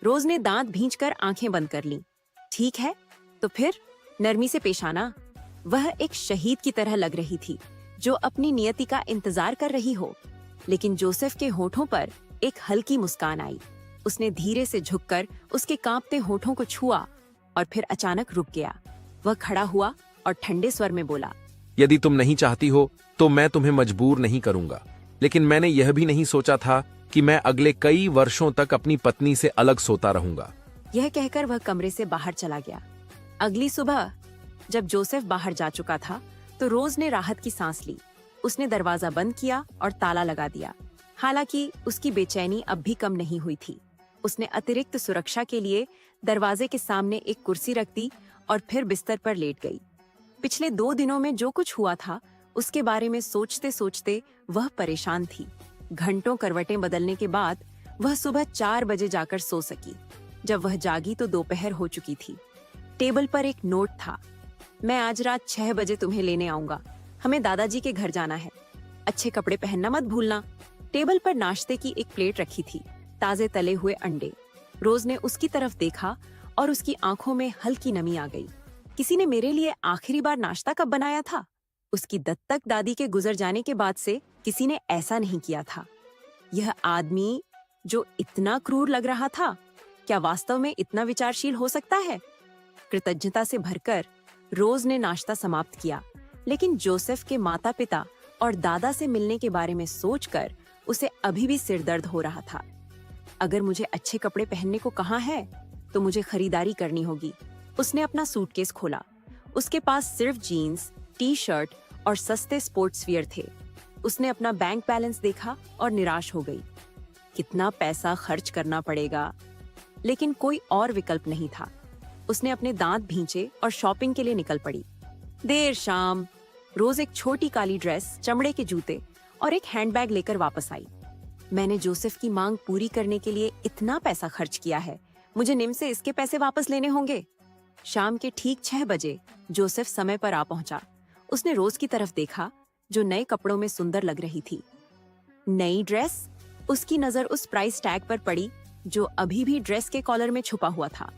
रोज ने दांत भींचकर आंखें बंद कर लीं। ठीक है, तो फिर नरमी से पेश आना। वह एक शहीद की तरह लग रही थी जो अपनी नियति का इंतजार कर रही हो। लेकिन जोसेफ के होठों पर एक हल्की मुस्कान आई। उसने धीरे से झुककर उसके कांपते होठों को छुआ और फिर अचानक रुक गया। वह खड़ा हुआ और ठंडे स्वर में बोला, यदि तुम नहीं चाहती हो तो मैं तुम्हें मजबूर नहीं करूंगा, लेकिन मैंने यह भी नहीं सोचा था कि मैं अगले कई वर्षों तक अपनी पत्नी से अलग सोता रहूंगा। यह कहकर वह कमरे से बाहर चला गया। अगली सुबह जब जोसेफ बाहर जा चुका था तो रोज ने राहत की सांस ली। उसने दरवाजा बंद किया और ताला लगा दिया। हालांकि उसकी बेचैनी अब भी कम नहीं हुई थी। उसने अतिरिक्त सुरक्षा के लिए दरवाजे के सामने एक कुर्सी रख दी और फिर बिस्तर पर लेट गई। पिछले 2 दिनों में जो कुछ हुआ था उसके बारे में सोचते सोचते वह परेशान थी। घंटों करवटें बदलने के बाद वह सुबह 4 बजे जाकर सो सकी। जब वह जागी तो दोपहर हो चुकी थी। टेबल पर एक नोट था, मैं आज रात 6 बजे तुम्हें लेने आऊंगा। हमें दादाजी के घर जाना है। अच्छे कपड़े पहनना मत भूलना। टेबल पर नाश्ते की एक प्लेट रखी थी, ताजे तले हुए अंडे। रोज ने उसकी तरफ देखा और उसकी आंखों में हल्की नमी आ गई। किसी ने मेरे लिए आखिरी बार नाश्ता कब बनाया था? उसकी दत्तक दादी के गुजर जाने के बाद से किसी ने ऐसा नहीं किया था। यह आदमी जो इतना क्रूर लग रहा था, क्या वास्तव में इतना विचारशील हो सकता है? कृतज्ञता से भरकर रोज ने नाश्ता समाप्त किया, लेकिन जोसेफ के माता पिता और दादा से मिलने के बारे में सोचकर उसे अभी भी सिरदर्द हो रहा था। अगर मुझे अच्छे कपड़े पहनने को कहा है तो मुझे खरीदारी करनी होगी। उसने अपना सूटकेस खोला। उसके पास सिर्फ जीन्स, टी शर्ट और सस्ते स्पोर्ट्स वियर थे। उसने अपना बैंक बैलेंस देखा और निराश हो गई। कितना पैसा खर्च करना पड़ेगा, लेकिन कोई और विकल्प नहीं था। उसने अपने दांत भींचे और शॉपिंग के लिए निकल पड़ी। देर शाम रोज एक छोटी काली ड्रेस, चमड़े के जूते और एक हैंडबैग लेकर वापस आई। मैंने जोसेफ की मांग पूरी करने के लिए इतना पैसा खर्च किया है, मुझे निम से इसके पैसे वापस लेने होंगे। शाम के ठीक 6 बजे जोसेफ समय पर आ पहुंचा। उसने रोज की तरफ देखा जो नए कपड़ों में सुंदर लग रही थी। नई ड्रेस। उसकी नजर उस प्राइस टैग पर पड़ी जो अभी भी ड्रेस के कॉलर में छुपा हुआ था।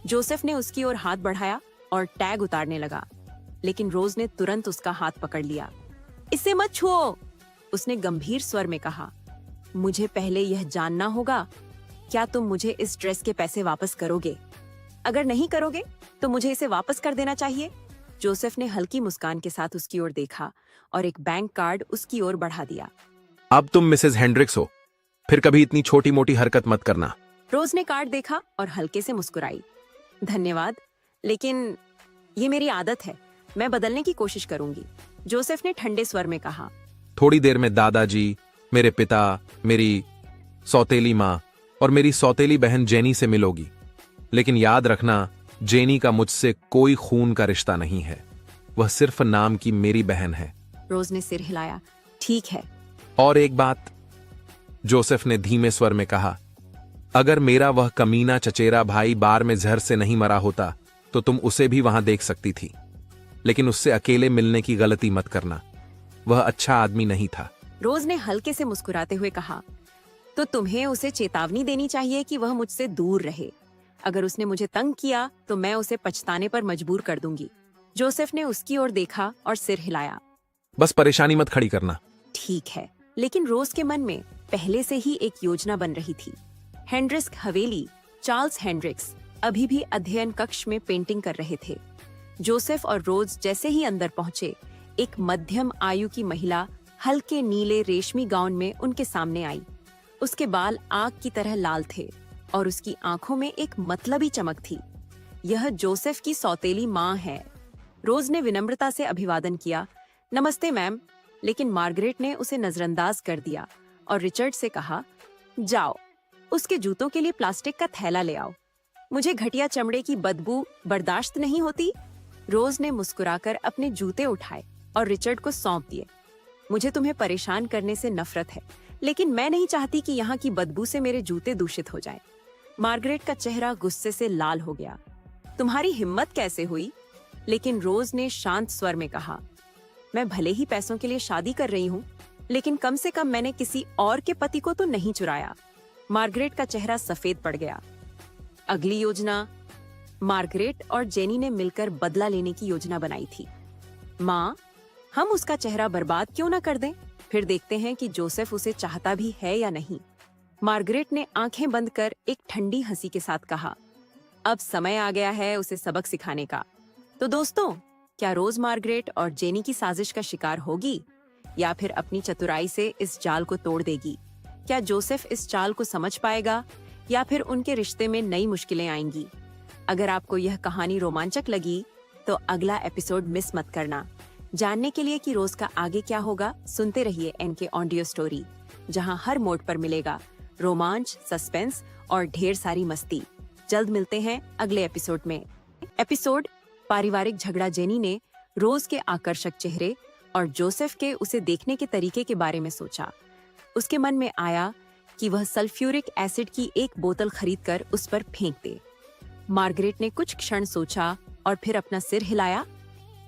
जोसेफ ने उसकी ओर हाथ बढ़ाया और टैग उतारने लगा, लेकिन रोज ने तुरंत उसका हाथ पकड़ लिया। इसे मत छुओ, उसने गंभीर स्वर में कहा। मुझे पहले यह जानना होगा, क्या तुम मुझे इस ड्रेस के पैसे वापस करोगे? अगर नहीं करोगे तो मुझे इसे वापस कर देना चाहिए। जोसेफ ने हल्की मुस्कान के साथ उसकी ओर देखा और एक बैंक कार्ड उसकी ओर बढ़ा दिया। अब तुम मिसेस हेंड्रिक्स हो, फिर कभी इतनी छोटी मोटी हरकत मत करना। रोज ने कार्ड देखा और हल्के से मुस्कुराई। धन्यवाद, लेकिन ये मेरी आदत है, मैं बदलने की कोशिश करूंगी, जोसेफ ने ठंडे स्वर में कहा। थोड़ी देर में दादाजी, मेरे पिता, मेरी सौतेली माँ और मेरी सौतेली बहन जेनी से मिलोगी। लेकिन याद रखना, जेनी का मुझसे कोई खून का रिश्ता नहीं है। वह सिर्फ नाम की मेरी बहन है। रोज ने सिर हिलाया। ठीक है। और एक बात, जोसेफ ने धीमे स्वर में कहा, अगर मेरा वह कमीना चचेरा भाई बार में जहर से नहीं मरा होता तो तुम उसे भी वहां देख सकती थी। लेकिन उससे अकेले मिलने की गलती मत करना, वह अच्छा आदमी नहीं था। रोज ने हल्के से मुस्कुराते हुए कहा, तो तुम्हें उसे चेतावनी देनी चाहिए कि वह मुझसे दूर रहे। अगर उसने मुझे तंग किया तो मैं उसे पछताने पर मजबूर कर दूंगी। जोसेफ ने उसकी ओर देखा और सिर हिलाया। बस परेशानी मत खड़ी करना। ठीक है, लेकिन रोज के मन में पहले से ही एक योजना बन रही थी। हेंड्रिक्स हवेली, चार्ल्स हेंड्रिक्स अभी भी अध्ययन कक्ष में पेंटिंग कर रहे थे। जोसेफ और रोज जैसे ही अंदर पहुंचे, एक मध्यम आयु की महिला हल्के नीले रेशमी गाउन में उनके सामने आई। उसके बाल आग की तरह लाल थे और उसकी आंखों में एक मतलबी चमक थी। यह जोसेफ की सौतेली माँ है। रोज ने विनम्रता से अभिवादन किया। नमस्ते मैम, लेकिन मार्गरेट ने उसे नजरअंदाज कर दिया और रिचर्ड से कहा, जाओ, उसके जूतों के लिए प्लास्टिक का थैला ले आओ। मुझे घटिया चमड़े की बदबू बर्दाश्त नहीं होती। रोज ने मुस्कुराकर अपने जूते उठाए और रिचर्ड को सौंप दिए। मुझे तुम्हें परेशान करने से नफरत है, लेकिन मैं नहीं चाहती कि यहाँ की बदबू से मेरे जूते दूषित हो जाएं। मार्गरेट का चेहरा गुस्से से लाल हो गया। तुम्हारी हिम्मत कैसे हुई? लेकिन रोज ने शांत स्वर में कहा, मैं भले ही पैसों के लिए शादी कर रही हूँ, लेकिन कम से कम मैंने किसी और के पति को तो नहीं चुराया। मार्गरेट का चेहरा सफेद पड़ गया। अगली योजना। मार्गरेट और जेनी ने मिलकर बदला लेने की योजना बनाई थी। माँ, हम उसका चेहरा बर्बाद क्यों न कर दें, फिर देखते हैं कि जोसेफ उसे चाहता भी है या नहीं। मार्गरेट ने आंखें बंद कर एक ठंडी हंसी के साथ कहा, अब समय आ गया है उसे सबक सिखाने का। तो दोस्तों, क्या रोज मार्गरेट और जेनी की साजिश का शिकार होगी या फिर अपनी चतुराई से इस जाल को तोड़ देगी? क्या जोसेफ इस चाल को समझ पाएगा या फिर उनके रिश्ते में नई मुश्किलें आएंगी? अगर आपको यह कहानी रोमांचक लगी तो अगला एपिसोड मिस मत करना। जानने के लिए कि रोज का आगे क्या होगा, सुनते रहिए एनके ऑडियो स्टोरी, जहां हर मोड पर मिलेगा रोमांच, सस्पेंस और ढेर सारी मस्ती। जल्द मिलते हैं अगले एपिसोड में। एपिसोड पारिवारिक झगड़ा। जेनी ने रोज के आकर्षक चेहरे और जोसेफ के उसे देखने के तरीके के बारे में सोचा। उसके मन में आया कि वह सल्फ्यूरिक एसिड की एक बोतल खरीदकर उस पर फेंक दे। मार्गरेट ने कुछ क्षण सोचा और फिर अपना सिर हिलाया।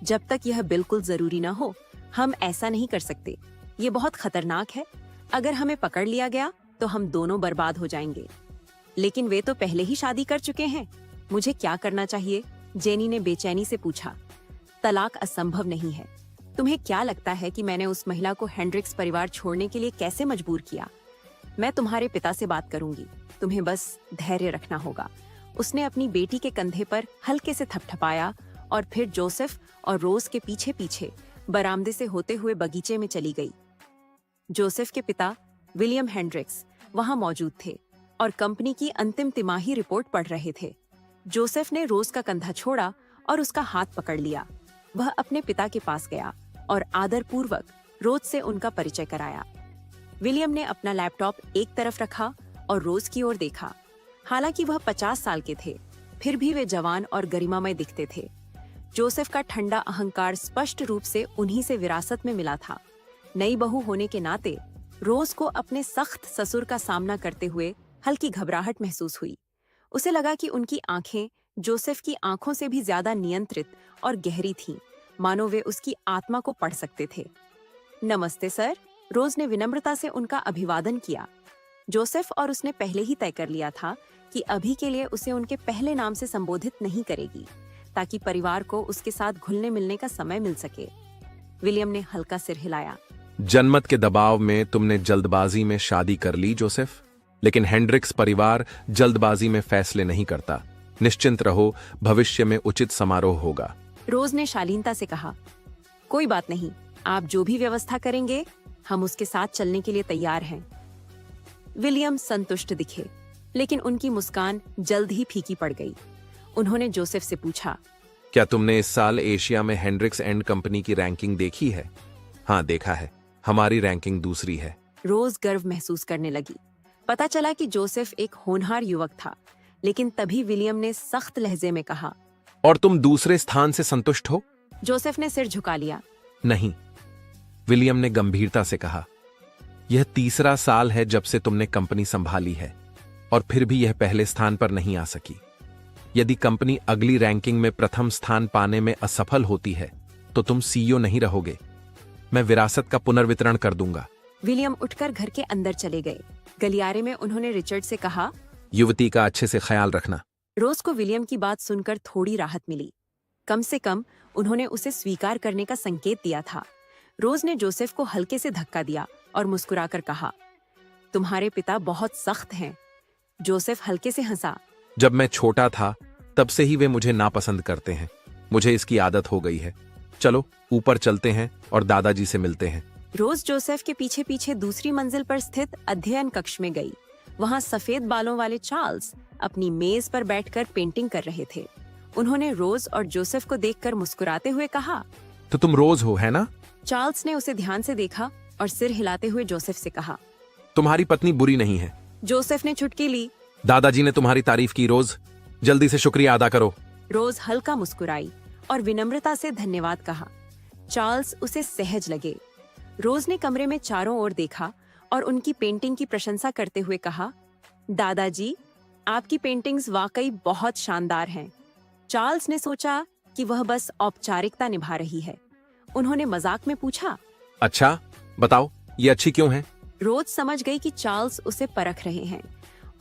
जब तक यह बिल्कुल जरूरी न हो, हम ऐसा नहीं कर सकते। ये बहुत खतरनाक है। अगर हमें पकड़ लिया गया तो हम दोनों बर्बाद हो जाएंगे। लेकिन वे तो पहले ही शादी कर चुके हैं। मुझे क्या करना चाहिए? जेनी ने बेचैनी से पूछा। तलाक असंभव नहीं है। तुम्हें क्या लगता है कि मैंने उस महिला को हेंड्रिक्स परिवार छोड़ने के लिए कैसे मजबूर किया? मैं तुम्हारे पिता से बात करूंगी। तुम्हें बस धैर्य रखना होगा। उसने अपनी बेटी के कंधे पर हल्के से थपथपाया और फिर जोसेफ और रोज के पीछे पीछे बरामदे से होते हुए बगीचे में चली गई। जोसेफ के पिता विलियम हेंड्रिक्स वहां मौजूद थे और कंपनी की अंतिम तिमाही रिपोर्ट पढ़ रहे थे। जोसेफ ने रोज का कंधा छोड़ा और उसका हाथ पकड़ लिया। वह अपने पिता के पास गया और आदरपूर्वक रोज से उनका परिचय कराया। विलियम ने अपना लैपटॉप एक तरफ रखा और रोज की ओर देखा। हालांकि वह 50 साल के थे, फिर भी वे जवान और गरिमामय दिखते थे। जोसेफ का ठंडा अहंकार स्पष्ट रूप से उन्हीं से विरासत में मिला था। नई बहू होने के नाते रोज को अपने सख्त ससुर का सामना करते हुए हल्की घबराहट महसूस हुई। उसे लगा कि उनकी आंखें जोसेफ की आंखों से भी ज्यादा नियंत्रित और गहरी थीं, मानो वे उसकी आत्मा को पढ़ सकते थे। नमस्ते सर, रोज ने विनम्रता से उनका अभिवादन किया। जोसेफ और उसने पहले ही तय कर लिया था कि अभी के लिए उसे उनके पहले नाम से संबोधित नहीं करेगी, ताकि परिवार को उसके साथ घुलने मिलने का समय मिल सके। विलियम ने हल्का सिर हिलाया। जनमत के दबाव में तुमने जल्दबाजी में शादी कर ली जोसेफ, लेकिन हेंड्रिक्स परिवार जल्दबाजी में फैसले नहीं करता। निश्चिंत रहो, भविष्य में उचित समारोह होगा। रोज ने शालीनता से कहा, कोई बात नहीं, आप जो भी व्यवस्था करेंगे हम उसके साथ चलने के लिए तैयार हैं। विलियम संतुष्ट दिखे, लेकिन उनकी मुस्कान जल्द ही फीकी पड़ गई। उन्होंने जोसेफ से पूछा, क्या तुमने इस साल एशिया में हेंड्रिक्स एंड कंपनी की रैंकिंग देखी है? हाँ, देखा है। हमारी रैंकिंग दूसरी है। रोज गर्व महसूस करने लगी। पता चला कि जोसेफ एक होनहार युवक था, लेकिन तभी विलियम ने सख्त लहजे में कहा, और तुम दूसरे स्थान से संतुष्ट हो? जोसेफ ने सिर झुका लिया। नहीं, विलियम ने गंभीरता से कहा, यह तीसरा साल है जब से तुमने कंपनी संभाली है और फिर भी यह पहले स्थान पर नहीं आ सकी। यदि कंपनी अगली रैंकिंग में प्रथम स्थान पाने में असफल होती है तो तुम सीईओ नहीं रहोगे। मैं विरासत का पुनर्वितरण कर दूंगा। विलियम उठकर घर के अंदर चले गए। गलियारे में उन्होंने रिचर्ड से कहा, युवती का अच्छे से ख्याल रखना। रोज को विलियम की बात सुनकर थोड़ी राहत मिली। कम से कम उन्होंने उसे स्वीकार करने का संकेत दिया था। रोज ने जोसेफ को हल्के से धक्का दिया और मुस्कुराकर कहा, तुम्हारे पिता बहुत सख्त हैं। जोसेफ हल्के से हंसा। जब मैं छोटा था तब से ही वे मुझे नापसंद करते हैं। मुझे इसकी आदत हो गई है। चलो ऊपर चलते हैं और दादाजी से मिलते हैं। रोज जोसेफ के पीछे पीछे दूसरी मंजिल पर स्थित अध्ययन कक्ष में गई। वहां सफेद बालों वाले चार्ल्स अपनी मेज पर बैठकर पेंटिंग कर रहे थे। उन्होंने रोज और जोसेफ को देखकर मुस्कुराते हुए कहा, तो तुम रोज हो, है ना? चार्ल्स ने उसे ध्यान से देखा और सिर हिलाते हुए जोसेफ से कहा, तुम्हारी पत्नी बुरी नहीं है। जोसेफ ने चुटकी ली। दादाजी ने तुम्हारी तारीफ की रोज। जल्दी से शुक्रिया अदा करो। रोज हल्का मुस्कुराई और विनम्रता से धन्यवाद कहा। चार्ल्स उसे सहज लगे। रोज ने कमरे में चारों ओर देखा और उनकी पेंटिंग की प्रशंसा करते हुए कहा, दादाजी, आपकी पेंटिंग्स वाकई बहुत शानदार हैं। चार्ल्स ने सोचा कि वह बस औपचारिकता निभा रही है। उन्होंने मजाक में पूछा, अच्छा, बताओ ये अच्छी क्यों है? रोज समझ गई कि चार्ल्स उसे परख रहे हैं।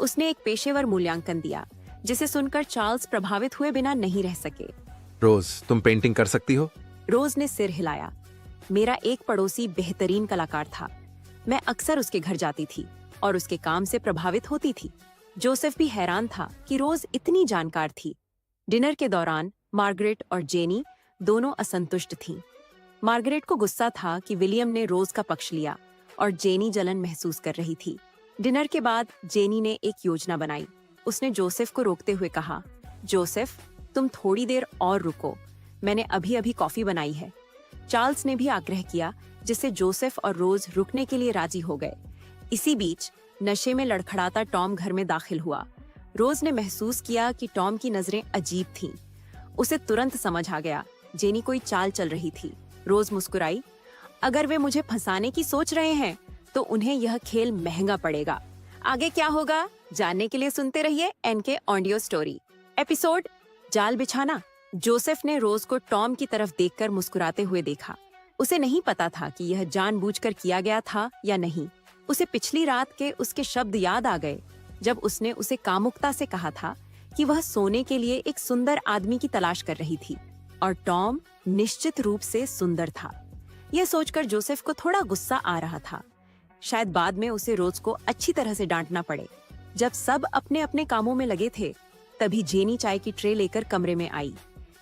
उसने एक पेशेवर मूल्यांकन दिया, जिसे सुनकर चार्ल्स प्रभावित हुए बिना नहीं रह सके। रोज, तुम पेंटिंग कर सकती हो? रोज ने सिर हिलाया। मेरा एक पड़ोसी बेहतरीन कलाकार था। मैं अक्सर उसके घर जाती थी और उसके काम से प्रभावित होती थी। जोसेफ भी हैरान था कि रोज इतनी जानकार थी। डिनर के दौरान मार्गरेट और जेनी दोनों असंतुष्ट थीं। मार्गरेट को गुस्सा था कि विलियम ने रोज का पक्ष लिया और जेनी जलन महसूस कर रही थी। डिनर के बाद जेनी ने एक योजना बनाई। उसने जोसेफ को रोकते हुए कहा, जोसेफ, तुम थोड़ी देर और रुको, मैंने अभी अभी कॉफी बनाई है। चार्ल्स ने भी आग्रह किया, जिससे जोसेफ और रोज रुकने के लिए राजी हो गए। इसी बीच नशे में लड़खड़ाता टॉम घर में दाखिल हुआ। रोज ने महसूस किया कि टॉम की नजरें अजीब थीं। उसे तुरंत समझ आ गया, जेनी कोई चाल चल रही थी। रोज मुस्कुराई, अगर वे मुझे फंसाने की सोच रहे हैं तो उन्हें यह खेल महंगा पड़ेगा। आगे क्या होगा जानने के लिए सुनते रहिए एनके ऑडियो स्टोरी। एपिसोड जाल बिछाना। जोसेफ ने रोज को टॉम की तरफ देखकर मुस्कुराते हुए देखा। उसे नहीं पता था कि यह जानबूझकर किया गया था या नहीं। उसे पिछली रात के उसके शब्द याद आ गए, जब उसने उसे कामुकता से कहा था कि वह सोने के लिए एक सुंदर आदमी की तलाश कर रही थी, और टॉम निश्चित रूप से सुंदर था। यह सोचकर जोसेफ को थोड़ा गुस्सा आ रहा था। शायद बाद में उसे रोज को अच्छी तरह से डांटना पड़े। जब सब अपने अपने कामों में लगे थे, तभी जेनी चाय की ट्रे लेकर कमरे में आई।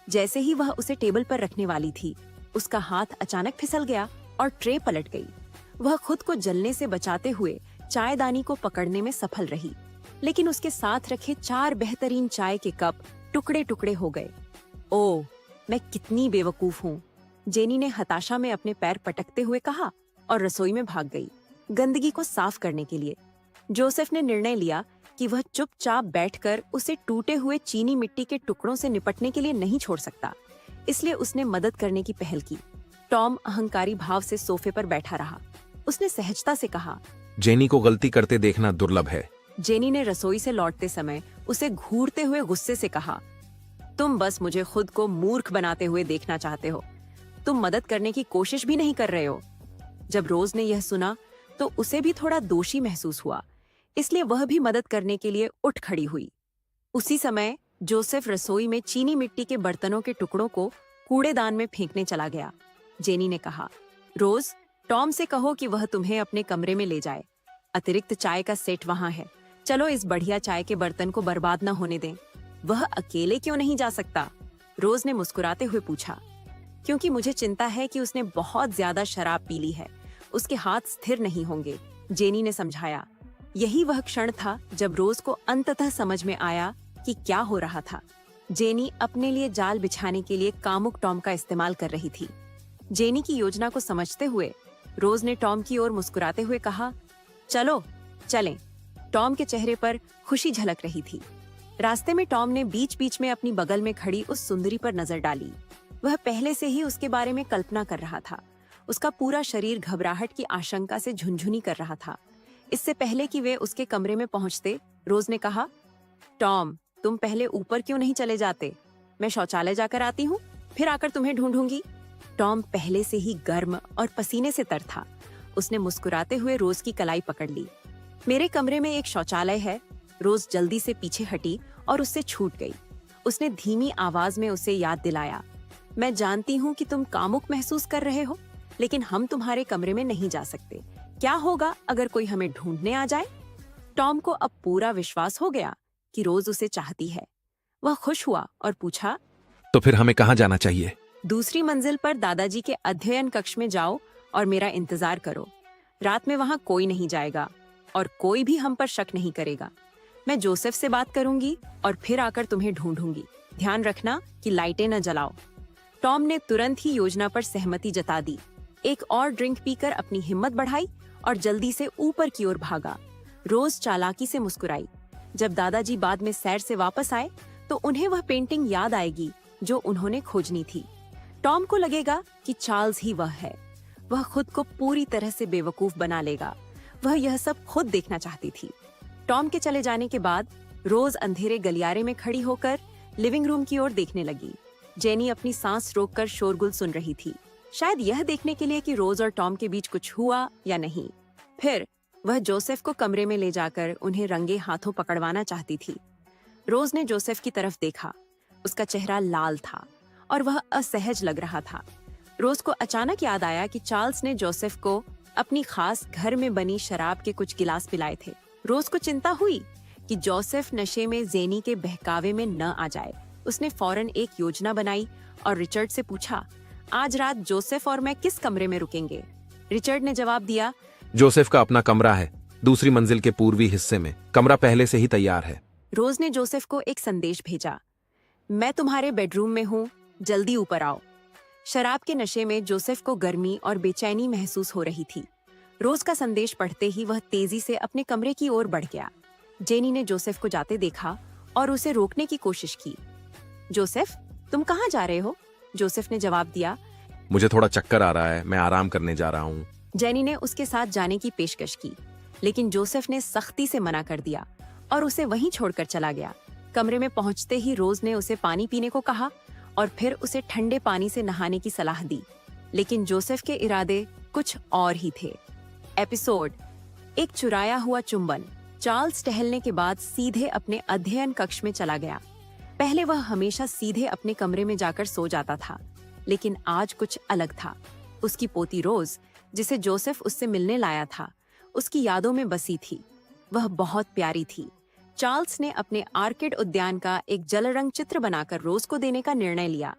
जैसे ही वह उसे टेबल पर रखने वाली थी, उसका हाथ अचानक फिसल गया और ट्रे पलट गई। वह खुद को जलने से बचाते हुए चायदानी को पकड़ने में सफल रही, लेकिन उसके साथ रखे 4 बेहतरीन चाय के कप टुकड़े टुकड़े हो गए। ओह, मैं कितनी बेवकूफ हूँ, जेनी ने हताशा में अपने पैर पटकते हुए कहा और रसोई में भाग गई, गंदगी को साफ करने के लिए। जोसेफ ने निर्णय लिया कि वह चुपचाप बैठकर उसे टूटे हुए चीनी मिट्टी के टुकड़ों से निपटने के लिए नहीं छोड़ सकता, इसलिए उसने मदद करने की पहल की। टॉम अहंकारी भाव से सोफे पर बैठा रहा। उसने सहजता से कहा, जेनी को गलती करते देखना दुर्लभ है। जेनी ने रसोई से लौटते समय उसे घूरते हुए गुस्से से कहा, तुम बस मुझे खुद को मूर्ख बनाते हुए देखना चाहते हो। तुम मदद करने की कोशिश भी नहीं कर रहे हो। जब रोज ने यह सुना तो उसे भी थोड़ा दोषी महसूस हुआ, इसलिए वह भी मदद करने के लिए उठ खड़ी हुई। उसी समय जोसेफ रसोई में चीनी मिट्टी के बर्तनों के टुकड़ों को कूड़ेदान में फेंकने चला गया। जेनी ने कहा, रोज, टॉम से कहो कि वह तुम्हें अपने कमरे में ले जाए। अतिरिक्त चाय का सेट वहां है। चलो इस बढ़िया चाय के बर्तन को बर्बाद न होने दें। वह अकेले क्यों नहीं जा सकता? रोज ने मुस्कुराते हुए पूछा। क्योंकि मुझे चिंता है कि उसने बहुत ज्यादा शराब पी ली है, उसके हाथ स्थिर नहीं होंगे, जेनी ने समझाया। यही वह क्षण था जब रोज को अंततः समझ में आया कि क्या हो रहा था। जेनी अपने लिए जाल बिछाने के लिए कामुक टॉम का इस्तेमाल कर रही थी। जेनी की योजना को समझते हुए रोज ने टॉम की ओर मुस्कुराते हुए कहा, चलो चलें। टॉम के चेहरे पर खुशी झलक रही थी। रास्ते में टॉम ने बीच बीच में अपनी बगल में खड़ी उस सुंदरी पर नजर डाली। वह पहले से ही उसके बारे में कल्पना कर रहा था। उसका पूरा शरीर घबराहट की आशंका से झुनझुनी कर रहा था। इससे पहले कि वे उसके कमरे में पहुंचते, रोज ने कहा, टॉम, तुम पहले ऊपर क्यों नहीं चले जाते? मैं शौचालय जाकर आती हूँ, फिर आकर तुम्हें ढूंढूंगी। टॉम पहले से ही गर्म और पसीने से तर था। उसने मुस्कुराते हुए रोज की कलाई पकड़ ली। मेरे कमरे में एक शौचालय है। रोज जल्दी से पीछे हटी और उससे छूट गई। उसने धीमी आवाज में उसे याद दिलाया, मैं जानती हूँ कि तुम कामुक महसूस कर रहे हो, लेकिन हम तुम्हारे कमरे में नहीं जा सकते। क्या होगा अगर कोई हमें ढूंढने आ जाए? टॉम को अब पूरा विश्वास हो गया कि रोज उसे चाहती है। वह खुश हुआ और पूछा, तो फिर हमें कहाँ जाना चाहिए? दूसरी मंजिल पर दादाजी के अध्ययन कक्ष में जाओ और मेरा इंतजार करो। रात में वहाँ कोई नहीं जाएगा और कोई भी हम पर शक नहीं करेगा। मैं जोसेफ से बात करूंगी और फिर आकर तुम्हें ढूंढूंगी। ध्यान रखना कि लाइटें न जलाओ। टॉम ने तुरंत ही योजना पर सहमति जता दी। एक और ड्रिंक पीकर अपनी हिम्मत बढ़ाई और जल्दी से ऊपर की ओर भागा। रोज चालाकी से मुस्कुराई। जब दादाजी बाद में सैर से वापस आए तो उन्हें वह पेंटिंग याद आएगी जो उन्होंने खोजनी थी। टॉम को लगेगा कि चार्ल्स ही वह है। वह खुद को पूरी तरह से बेवकूफ बना लेगा। वह यह सब खुद देखना चाहती थी। टॉम के चले जाने के बाद रोज अंधेरे गलियारे में खड़ी होकर लिविंग रूम की ओर देखने लगी। जेनी अपनी सांस रोककर शोरगुल सुन रही थी, शायद यह देखने के लिए कि रोज और टॉम के बीच कुछ हुआ या नहीं। फिर वह जोसेफ को कमरे में ले जाकर उन्हें रंगे हाथों पकड़वाना चाहती थी। रोज ने जोसेफ की तरफ देखा। उसका चेहरा लाल था और वह असहज लग रहा था। रोज को अचानक याद आया कि चार्ल्स ने जोसेफ को अपनी खास घर में बनी शराब के कुछ गिलास पिलाए थे। रोज को चिंता हुई कि जोसेफ नशे में जेनी के बहकावे में न आ जाए। उसने फौरन एक योजना बनाई और रिचर्ड से पूछा, आज रात जोसेफ और मैं किस कमरे में रुकेंगे? रिचर्ड ने जवाब दिया, जोसेफ का अपना कमरा है, दूसरी मंजिल के पूर्वी हिस्से में। कमरा पहले से ही तैयार है। रोज ने जोसेफ को एक संदेश भेजा, मैं तुम्हारे बेडरूम में हूँ, जल्दी ऊपर आओ। शराब के नशे में जोसेफ को गर्मी और बेचैनी महसूस हो रही थी। रोज का संदेश पढ़ते ही वह तेजी से अपने कमरे की ओर बढ़ गया। जेनी ने जोसेफ को जाते देखा और उसे रोकने की कोशिश की। जोसेफ, तुम कहाँ जा रहे हो? जोसेफ ने जवाब दिया, मुझे थोड़ा चक्कर आ रहा है, मैं आराम करने जा रहा हूँ। जेनी ने उसके साथ जाने की पेशकश की, लेकिन जोसेफ ने सख्ती से मना कर दिया और उसे वहीं छोड़कर चला गया। कमरे में पहुंचते ही रोज ने उसे पानी पीने को कहा और फिर उसे ठंडे पानी से नहाने की सलाह दी, लेकिन जोसेफ के इरादे कुछ और ही थे। एपिसोड, एक चुराया हुआ चुंबन। चार्ल्स टहलने के बाद सीधे अपने अध्ययन कक्ष में चला गया। पहले वह हमेशा सीधे अपने कमरे में जाकर सो जाता था, लेकिन आज कुछ अलग था। उसकी पोती रोज, जिसे जोसेफ उससे मिलने लाया था, उसकी यादों में बसी थी। वह बहुत प्यारी थी। चार्ल्स ने अपने आर्किड उद्यान का एक जलरंग चित्र बनाकर रोज को देने का निर्णय लिया।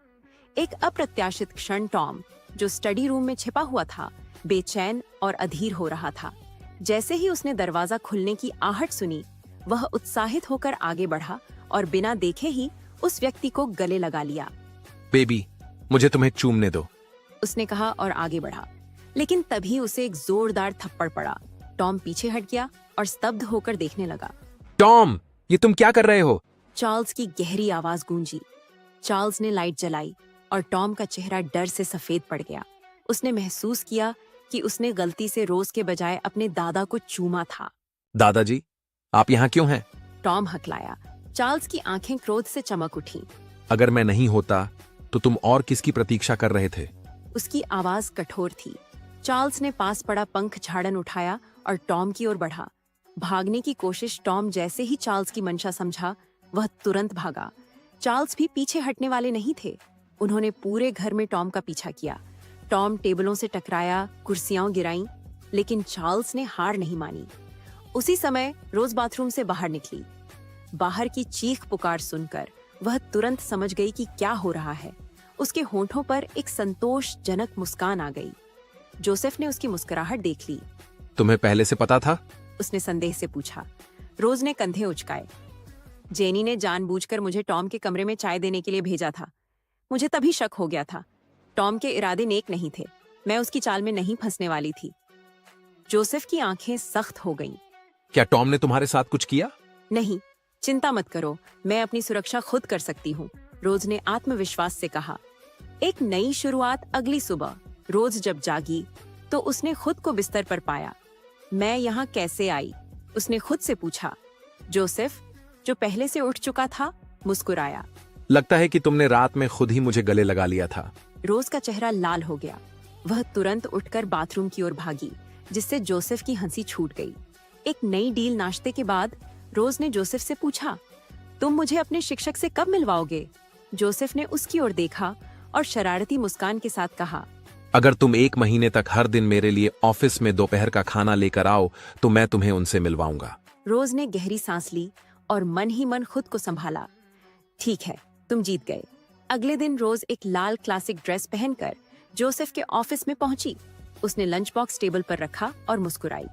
एक अप्रत्याशित क्षण टॉम, जो स्टडी रूम में छिपा हुआ था, बेचैन और अधीर हो रहा था। जैसे ही उसने दरवाजा खुलने की आहट सुनी, वह उत्साहित होकर आगे बढ़ा और बिना देखे ही उस व्यक्ति को गले लगा लिया। बेबी, मुझे तुम्हें चूमने दो, उसने कहा और आगे बढ़ा, लेकिन तभी उसे एक जोरदार थप्पड़ पड़ा। टॉम पीछे हट गया और स्तब्ध होकर देखने लगा। टॉम, ये तुम क्या कर रहे हो? चार्ल्स की गहरी आवाज गूंजी। चार्ल्स ने लाइट जलाई और टॉम का चेहरा डर से सफेद पड़ गया। उसने महसूस किया कि उसने गलती से रोज के बजाय अपने दादा को चूमा था। दादाजी, आप यहाँ क्यों हैं? टॉम हकलाया। चार्ल्स की आंखें क्रोध से चमक उठी। अगर मैं नहीं होता तो तुम और किसकी प्रतीक्षा कर रहे थे? उसकी आवाज कठोर थी। चार्ल्स ने पास पड़ा पंख झाड़न उठाया और टॉम की ओर बढ़ा। भागने की कोशिश टॉम जैसे ही चार्ल्स की मंशा समझा, वह तुरंत भागा। चार्ल्स भी पीछे हटने वाले नहीं थे। उन्होंने पूरे घर में टॉम का पीछा किया। टॉम टेबलों से टकराया, कुर्सियां गिराईं, लेकिन चार्ल्स ने हार नहीं मानी। उसी समय रोज बाथरूम से बाहर निकली। बाहर की चीख पुकार सुनकर वह तुरंत समझ गई कि क्या हो रहा है। उसके होंठों पर एक संतोषजनक मुस्कान आ गई। जोसेफ ने उसकी मुस्कुराहट देख ली। तुम्हें पहले से पता था? उसने संदेह से पूछा। रोज ने कंधे उचकाए। जेनी ने जानबूझकर मुझे टॉम के कमरे में चाय देने के लिए भेजा था। मुझे तभी शक हो गया था। टॉम के इरादे नेक नहीं थे। मैं उसकी चाल में नहीं फंसने वाली थी। जोसेफ की आंखें सख्त हो गईं। क्या टॉम ने तुम्हारे साथ कुछ किया? नहीं, चिंता मत करो, मैं अपनी सुरक्षा खुद कर सकती हूँ, रोज ने आत्मविश्वास से कहा। एक नई शुरुआत। अगली सुबह रोज जब जागी तो उसने खुद को बिस्तर पर पाया। मैं यहाँ कैसे आई? उसने खुद से पूछा। जोसेफ, जो पहले से उठ चुका था, मुस्कुराया। लगता है कि तुमने रात में खुद ही मुझे गले लगा लिया था। रोज का चेहरा लाल हो गया। वह तुरंत उठकर बाथरूम की ओर भागी, जिससे जोसेफ की हंसी छूट गई। एक नई डील नाश्ते के बाद रोज ने जोसेफ से पूछा, तुम मुझे अपने शिक्षक से कब मिलवाओगे? जोसेफ ने उसकी ओर देखा और शरारती मुस्कान के साथ कहा, अगर तुम 1 महीने तक हर दिन मेरे लिए ऑफिस में दोपहर का खाना लेकर आओ तो मैं तुम्हें उनसे मिलवाऊंगा। रोज ने गहरी सांस ली और मन ही मन खुद को संभाला। ठीक है, तुम जीत गए। अगले दिन रोज एक लाल क्लासिक ड्रेस पहनकर जोसेफ के ऑफिस में पहुंची। उसने लंच बॉक्स टेबल पर रखा और मुस्कुराई।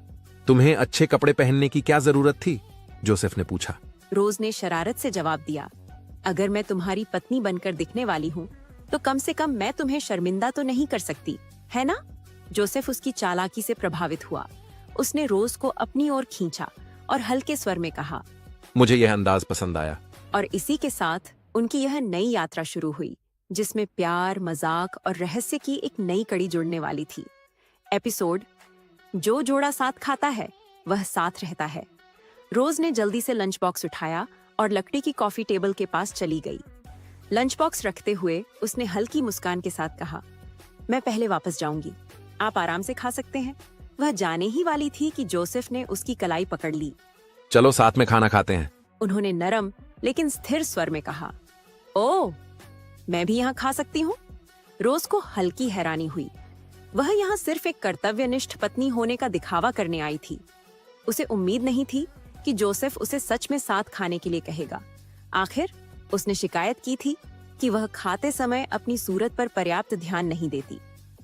तुम्हें अच्छे कपड़े पहनने की क्या जरूरत थी? जोसेफ ने पूछा। रोज ने शरारत से जवाब दिया, अगर मैं तुम्हारी पत्नी बनकर दिखने वाली हूँ तो कम से कम मैं तुम्हें शर्मिंदा तो नहीं कर सकती, है ना? जोसेफ उसकी चालाकी से प्रभावित हुआ। उसने रोज को अपनी ओर खींचा और हल्के स्वर में कहा, मुझे यह अंदाज पसंद आया। और इसी के साथ उनकी यह नई यात्रा शुरू हुई, जिसमें प्यार, मजाक और रहस्य की एक नई कड़ी जुड़ने वाली थी। एपिसोड जो जोड़ा साथ खाता है वह साथ रहता है। रोज ने जल्दी से लंच बॉक्स उठाया और लकड़ी की कॉफी टेबल के पास चली गई। लंच बॉक्स रखते हुए उसने हल्की मुस्कान के साथ कहा, मैं पहले वापस जाऊंगी, आप आराम से खा सकते हैं। वह जाने ही वाली थी कि जोसेफ ने उसकी कलाई पकड़ ली। चलो साथ में खाना खाते हैं। उन्होंने नरम लेकिन स्थिर स्वर में कहा। ओह, मैं भी यहाँ खा सकती हूँ? रोज को हल्की हैरानी हुई। वह यहाँ सिर्फ एक कर्तव्यनिष्ठ पत्नी होने का दिखावा करने आई थी। उसे उम्मीद नहीं थी कि जोसेफ उसे सच में साथ खाने के लिए कहेगा। आखिर उसने शिकायत की थी कि वह खाते समय अपनी सूरत पर पर्याप्त ध्यान नहीं देती।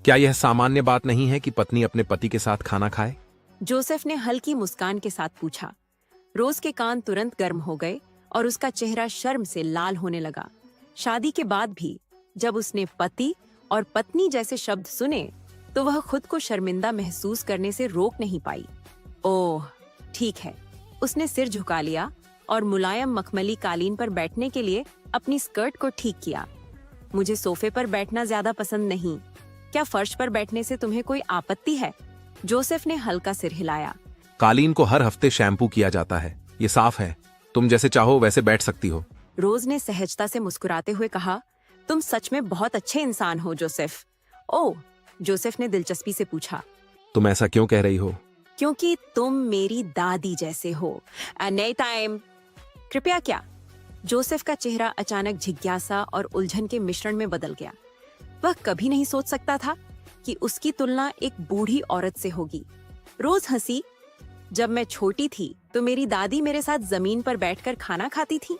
क्या यह सामान्य बात नहीं है कि पत्नी अपने पति के साथ खाना खाए? जोसेफ ने हल्की मुस्कान के साथ पूछा। रोज के कान तुरंत गर्म हो गए और उसका चेहरा शर्म से लाल होने लगा। शादी के बाद भी जब उसने पति और पत्नी जैसे शब्द सुने तो वह खुद को शर्मिंदा महसूस करने से रोक नहीं पाई। ओह, ठीक है। उसने सिर झुका लिया और मुलायम मखमली कालीन पर बैठने के लिए अपनी स्कर्ट को ठीक किया। मुझे सोफे पर बैठना ज्यादा पसंद नहीं। क्या फर्श पर बैठने से तुम्हें कोई आपत्ति है? जोसेफ ने हल्का सिर हिलाया। कालीन को हर हफ्ते शैम्पू किया जाता है, ये साफ है। तुम जैसे चाहो वैसे बैठ सकती हो। रोज ने सहजता से मुस्कुराते हुए कहा, तुम सच में बहुत अच्छे इंसान हो जोसेफ। ओह, जोसेफ ने दिलचस्पी से पूछा। तुम ऐसा क्यों कह रही हो? क्योंकि तुम मेरी दादी जैसे हो। नई टाइम। कृपया क्या? जोसेफ का चेहरा अचानक जिज्ञासा और उलझन के मिश्रण में बदल गया। वह कभी नहीं सोच सकता था कि उसकी तुलना एक बूढ़ी औरत से होगी। रोज हंसी। जब मैं छोटी थी तो मेरी दादी मेरे साथ जमीन पर बैठकर खाना खाती थी।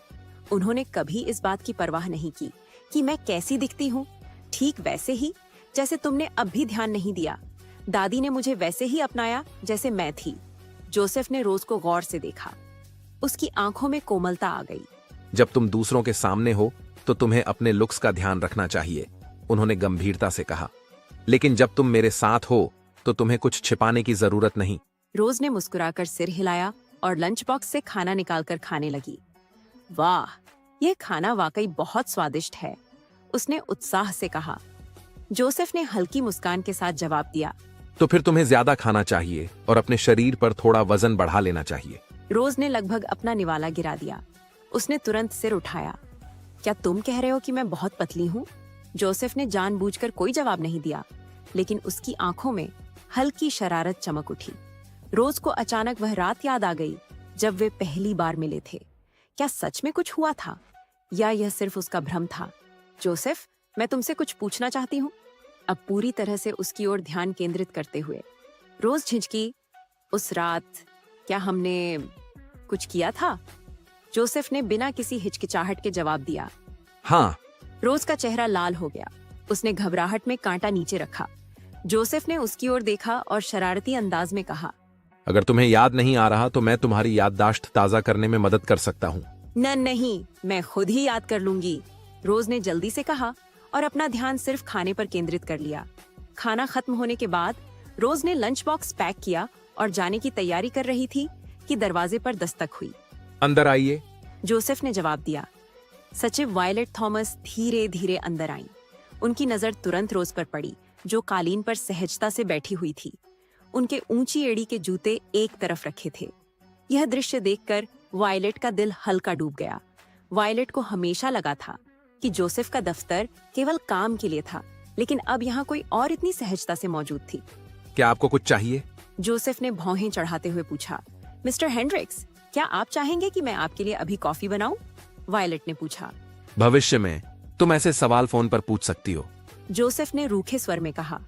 उन्होंने कभी इस बात की परवाह नहीं की कि मैं कैसी दिखती हूँ। ठीक वैसे ही जैसे तुमने अब भी ध्यान नहीं दिया। दादी ने मुझे वैसे ही अपनाया जैसे मैं थी। जोसेफ ने रोज को गौर से देखा। उसकी आंखों में कोमलता आ गई। जब तुम दूसरों के सामने हो तो तुम्हें अपने लुक्स का ध्यान रखना चाहिए, उन्होंने गंभीरता से कहा। लेकिन जब तुम मेरे साथ हो तो तुम्हें कुछ छिपाने की जरूरत नहीं। रोज ने मुस्कुराकर सिर हिलाया और लंच बॉक्स से खाना निकालकर खाने लगी। वाह, यह खाना वाकई बहुत स्वादिष्ट है, उसने उत्साह से कहा। जोसेफ ने हल्की मुस्कान के साथ जवाब दिया। तो फिर तुम्हें ज्यादा खाना चाहिए और अपने शरीर पर थोड़ा वजन बढ़ा लेना चाहिए। रोज ने लगभग अपना निवाला गिरा दिया। उसने तुरंत सिर उठाया। क्या तुम कह रहे हो कि मैं बहुत पतली हूँ? जोसेफ ने जानबूझकर कोई जवाब नहीं दिया, लेकिन उसकी आंखों में हल्की शरारत चमक उठी। रोज को अचानक वह रात याद आ गई जब वे पहली बार मिले थे। क्या सच में कुछ हुआ था या यह सिर्फ उसका भ्रम था? जोसेफ, मैं तुमसे कुछ पूछना चाहती हूँ। अब पूरी तरह से उसकी ओर ध्यान केंद्रित करते हुए रोज झिझकी। उस रात क्या हमने कुछ किया था? जोसेफ ने बिना किसी हिचकिचाहट के जवाब दिया। हाँ। रोज का चेहरा लाल हो गया। उसने घबराहट में कांटा नीचे रखा। जोसेफ ने उसकी ओर देखा और शरारती अंदाज में कहा, अगर तुम्हें याद नहीं आ रहा तो मैं तुम्हारी याददाश्त ताजा करने में मदद कर सकता हूँ। नहीं, मैं खुद ही याद कर लूंगी, रोज ने जल्दी से कहा और अपना ध्यान सिर्फ खाने पर केंद्रित कर लिया। खाना खत्म होने के बाद रोज ने लंच बॉक्स पैक किया और जाने की तैयारी कर रही थी कि दरवाजे पर दस्तक हुई। अंदर आइए, जोसेफ ने जवाब दिया। सचिव वायलेट थॉमस धीरे धीरे अंदर आईं। उनकी नजर तुरंत रोज पर पड़ी, जो कालीन पर सहजता से बैठी हुई थी। उनके ऊंची एड़ी के जूते एक तरफ रखे थे। यह दृश्य देखकर वायलेट का दिल हल्का डूब गया। वायलेट को हमेशा लगा था कि जोसेफ का दफ्तर केवल काम के लिए था, लेकिन अब यहाँ कोई और इतनी सहजता से मौजूद थी। क्या आपको कुछ चाहिए? जोसेफ ने भौहें चढ़ाते हुए पूछा। मिस्टर हेंड्रिक्स, क्या आप चाहेंगे कि मैं आपके लिए अभी कॉफी बनाऊं? वायलेट ने पूछा। भविष्य में तुम ऐसे सवाल फोन पर पूछ सकती हो, जोसेफ ने रूखे स्वर में कहा।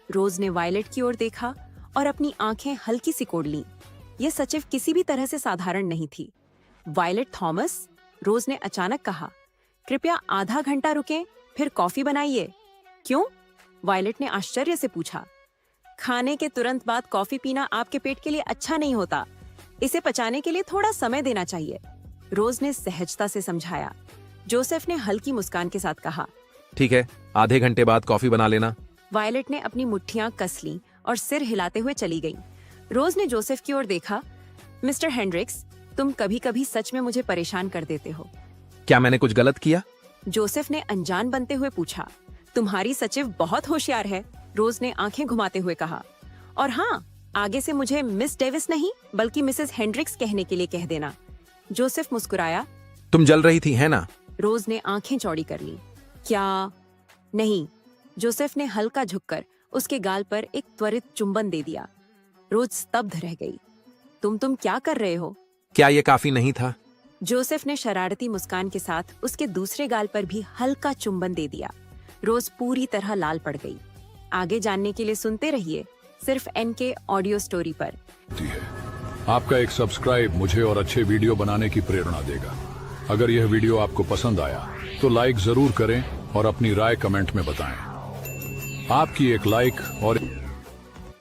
रोज ने वायलेट की ओर देखा और अपनी आंखें हल्की सी कोड़ लीं। यह सचिव किसी भी तरह से साधारण नहीं थी। वायलेट थॉमस, रोज ने अचानक कहा, कृपया आधा घंटा रुकें, फिर कॉफी बनाइए। क्यों? वायलेट ने आश्चर्य से पूछा। खाने के तुरंत बाद कॉफी पीना आपके पेट के लिए अच्छा नहीं होता। इसे पचाने के लिए थोड़ा समय देना चाहिए, रोज ने सहजता से समझाया। जोसेफ ने हल्की मुस्कान के साथ कहा, ठीक है, आधे घंटे बाद कॉफी बना लेना। वायलेट ने अपनी मुट्ठियां कस लीं और सिर हिलाते हुए चली गई। रोज ने जोसेफ की ओर देखा। मिस्टर हेंड्रिक्स, तुम कभी कभी सच में मुझे परेशान कर देते हो। क्या मैंने कुछ गलत किया? जोसेफ ने अनजान बनते हुए पूछा। तुम्हारी सचिव बहुत होशियार है, रोज ने आंखें घुमाते हुए कहा। और हाँ, आगे से मुझे मिस डेविस नहीं बल्कि मिसेस हेंड्रिक्स कहने के लिए कह देना। जोसेफ मुस्कुराया। तुम जल रही थी है ना? रोज ने आंखें चौड़ी कर ली। क्या? नहीं। जोसेफ ने हल्का झुककर उसके गाल पर एक त्वरित चुंबन दे दिया। रोज स्तब्ध रह गई। तुम क्या कर रहे हो? क्या ये काफी नहीं था? जोसेफ ने शरारती मुस्कान के साथ उसके दूसरे गाल पर भी हल्का चुंबन दे दिया। रोज पूरी तरह लाल पड़ गई। आगे जानने के लिए सुनते रहिए सिर्फ एनके ऑडियो स्टोरी पर। है आपका एक सब्सक्राइब मुझे और अच्छे वीडियो बनाने की प्रेरणा देगा। अगर यह वीडियो आपको पसंद आया तो लाइक जरूर करें और अपनी राय कमेंट में बताएं। आपकी एक लाइक और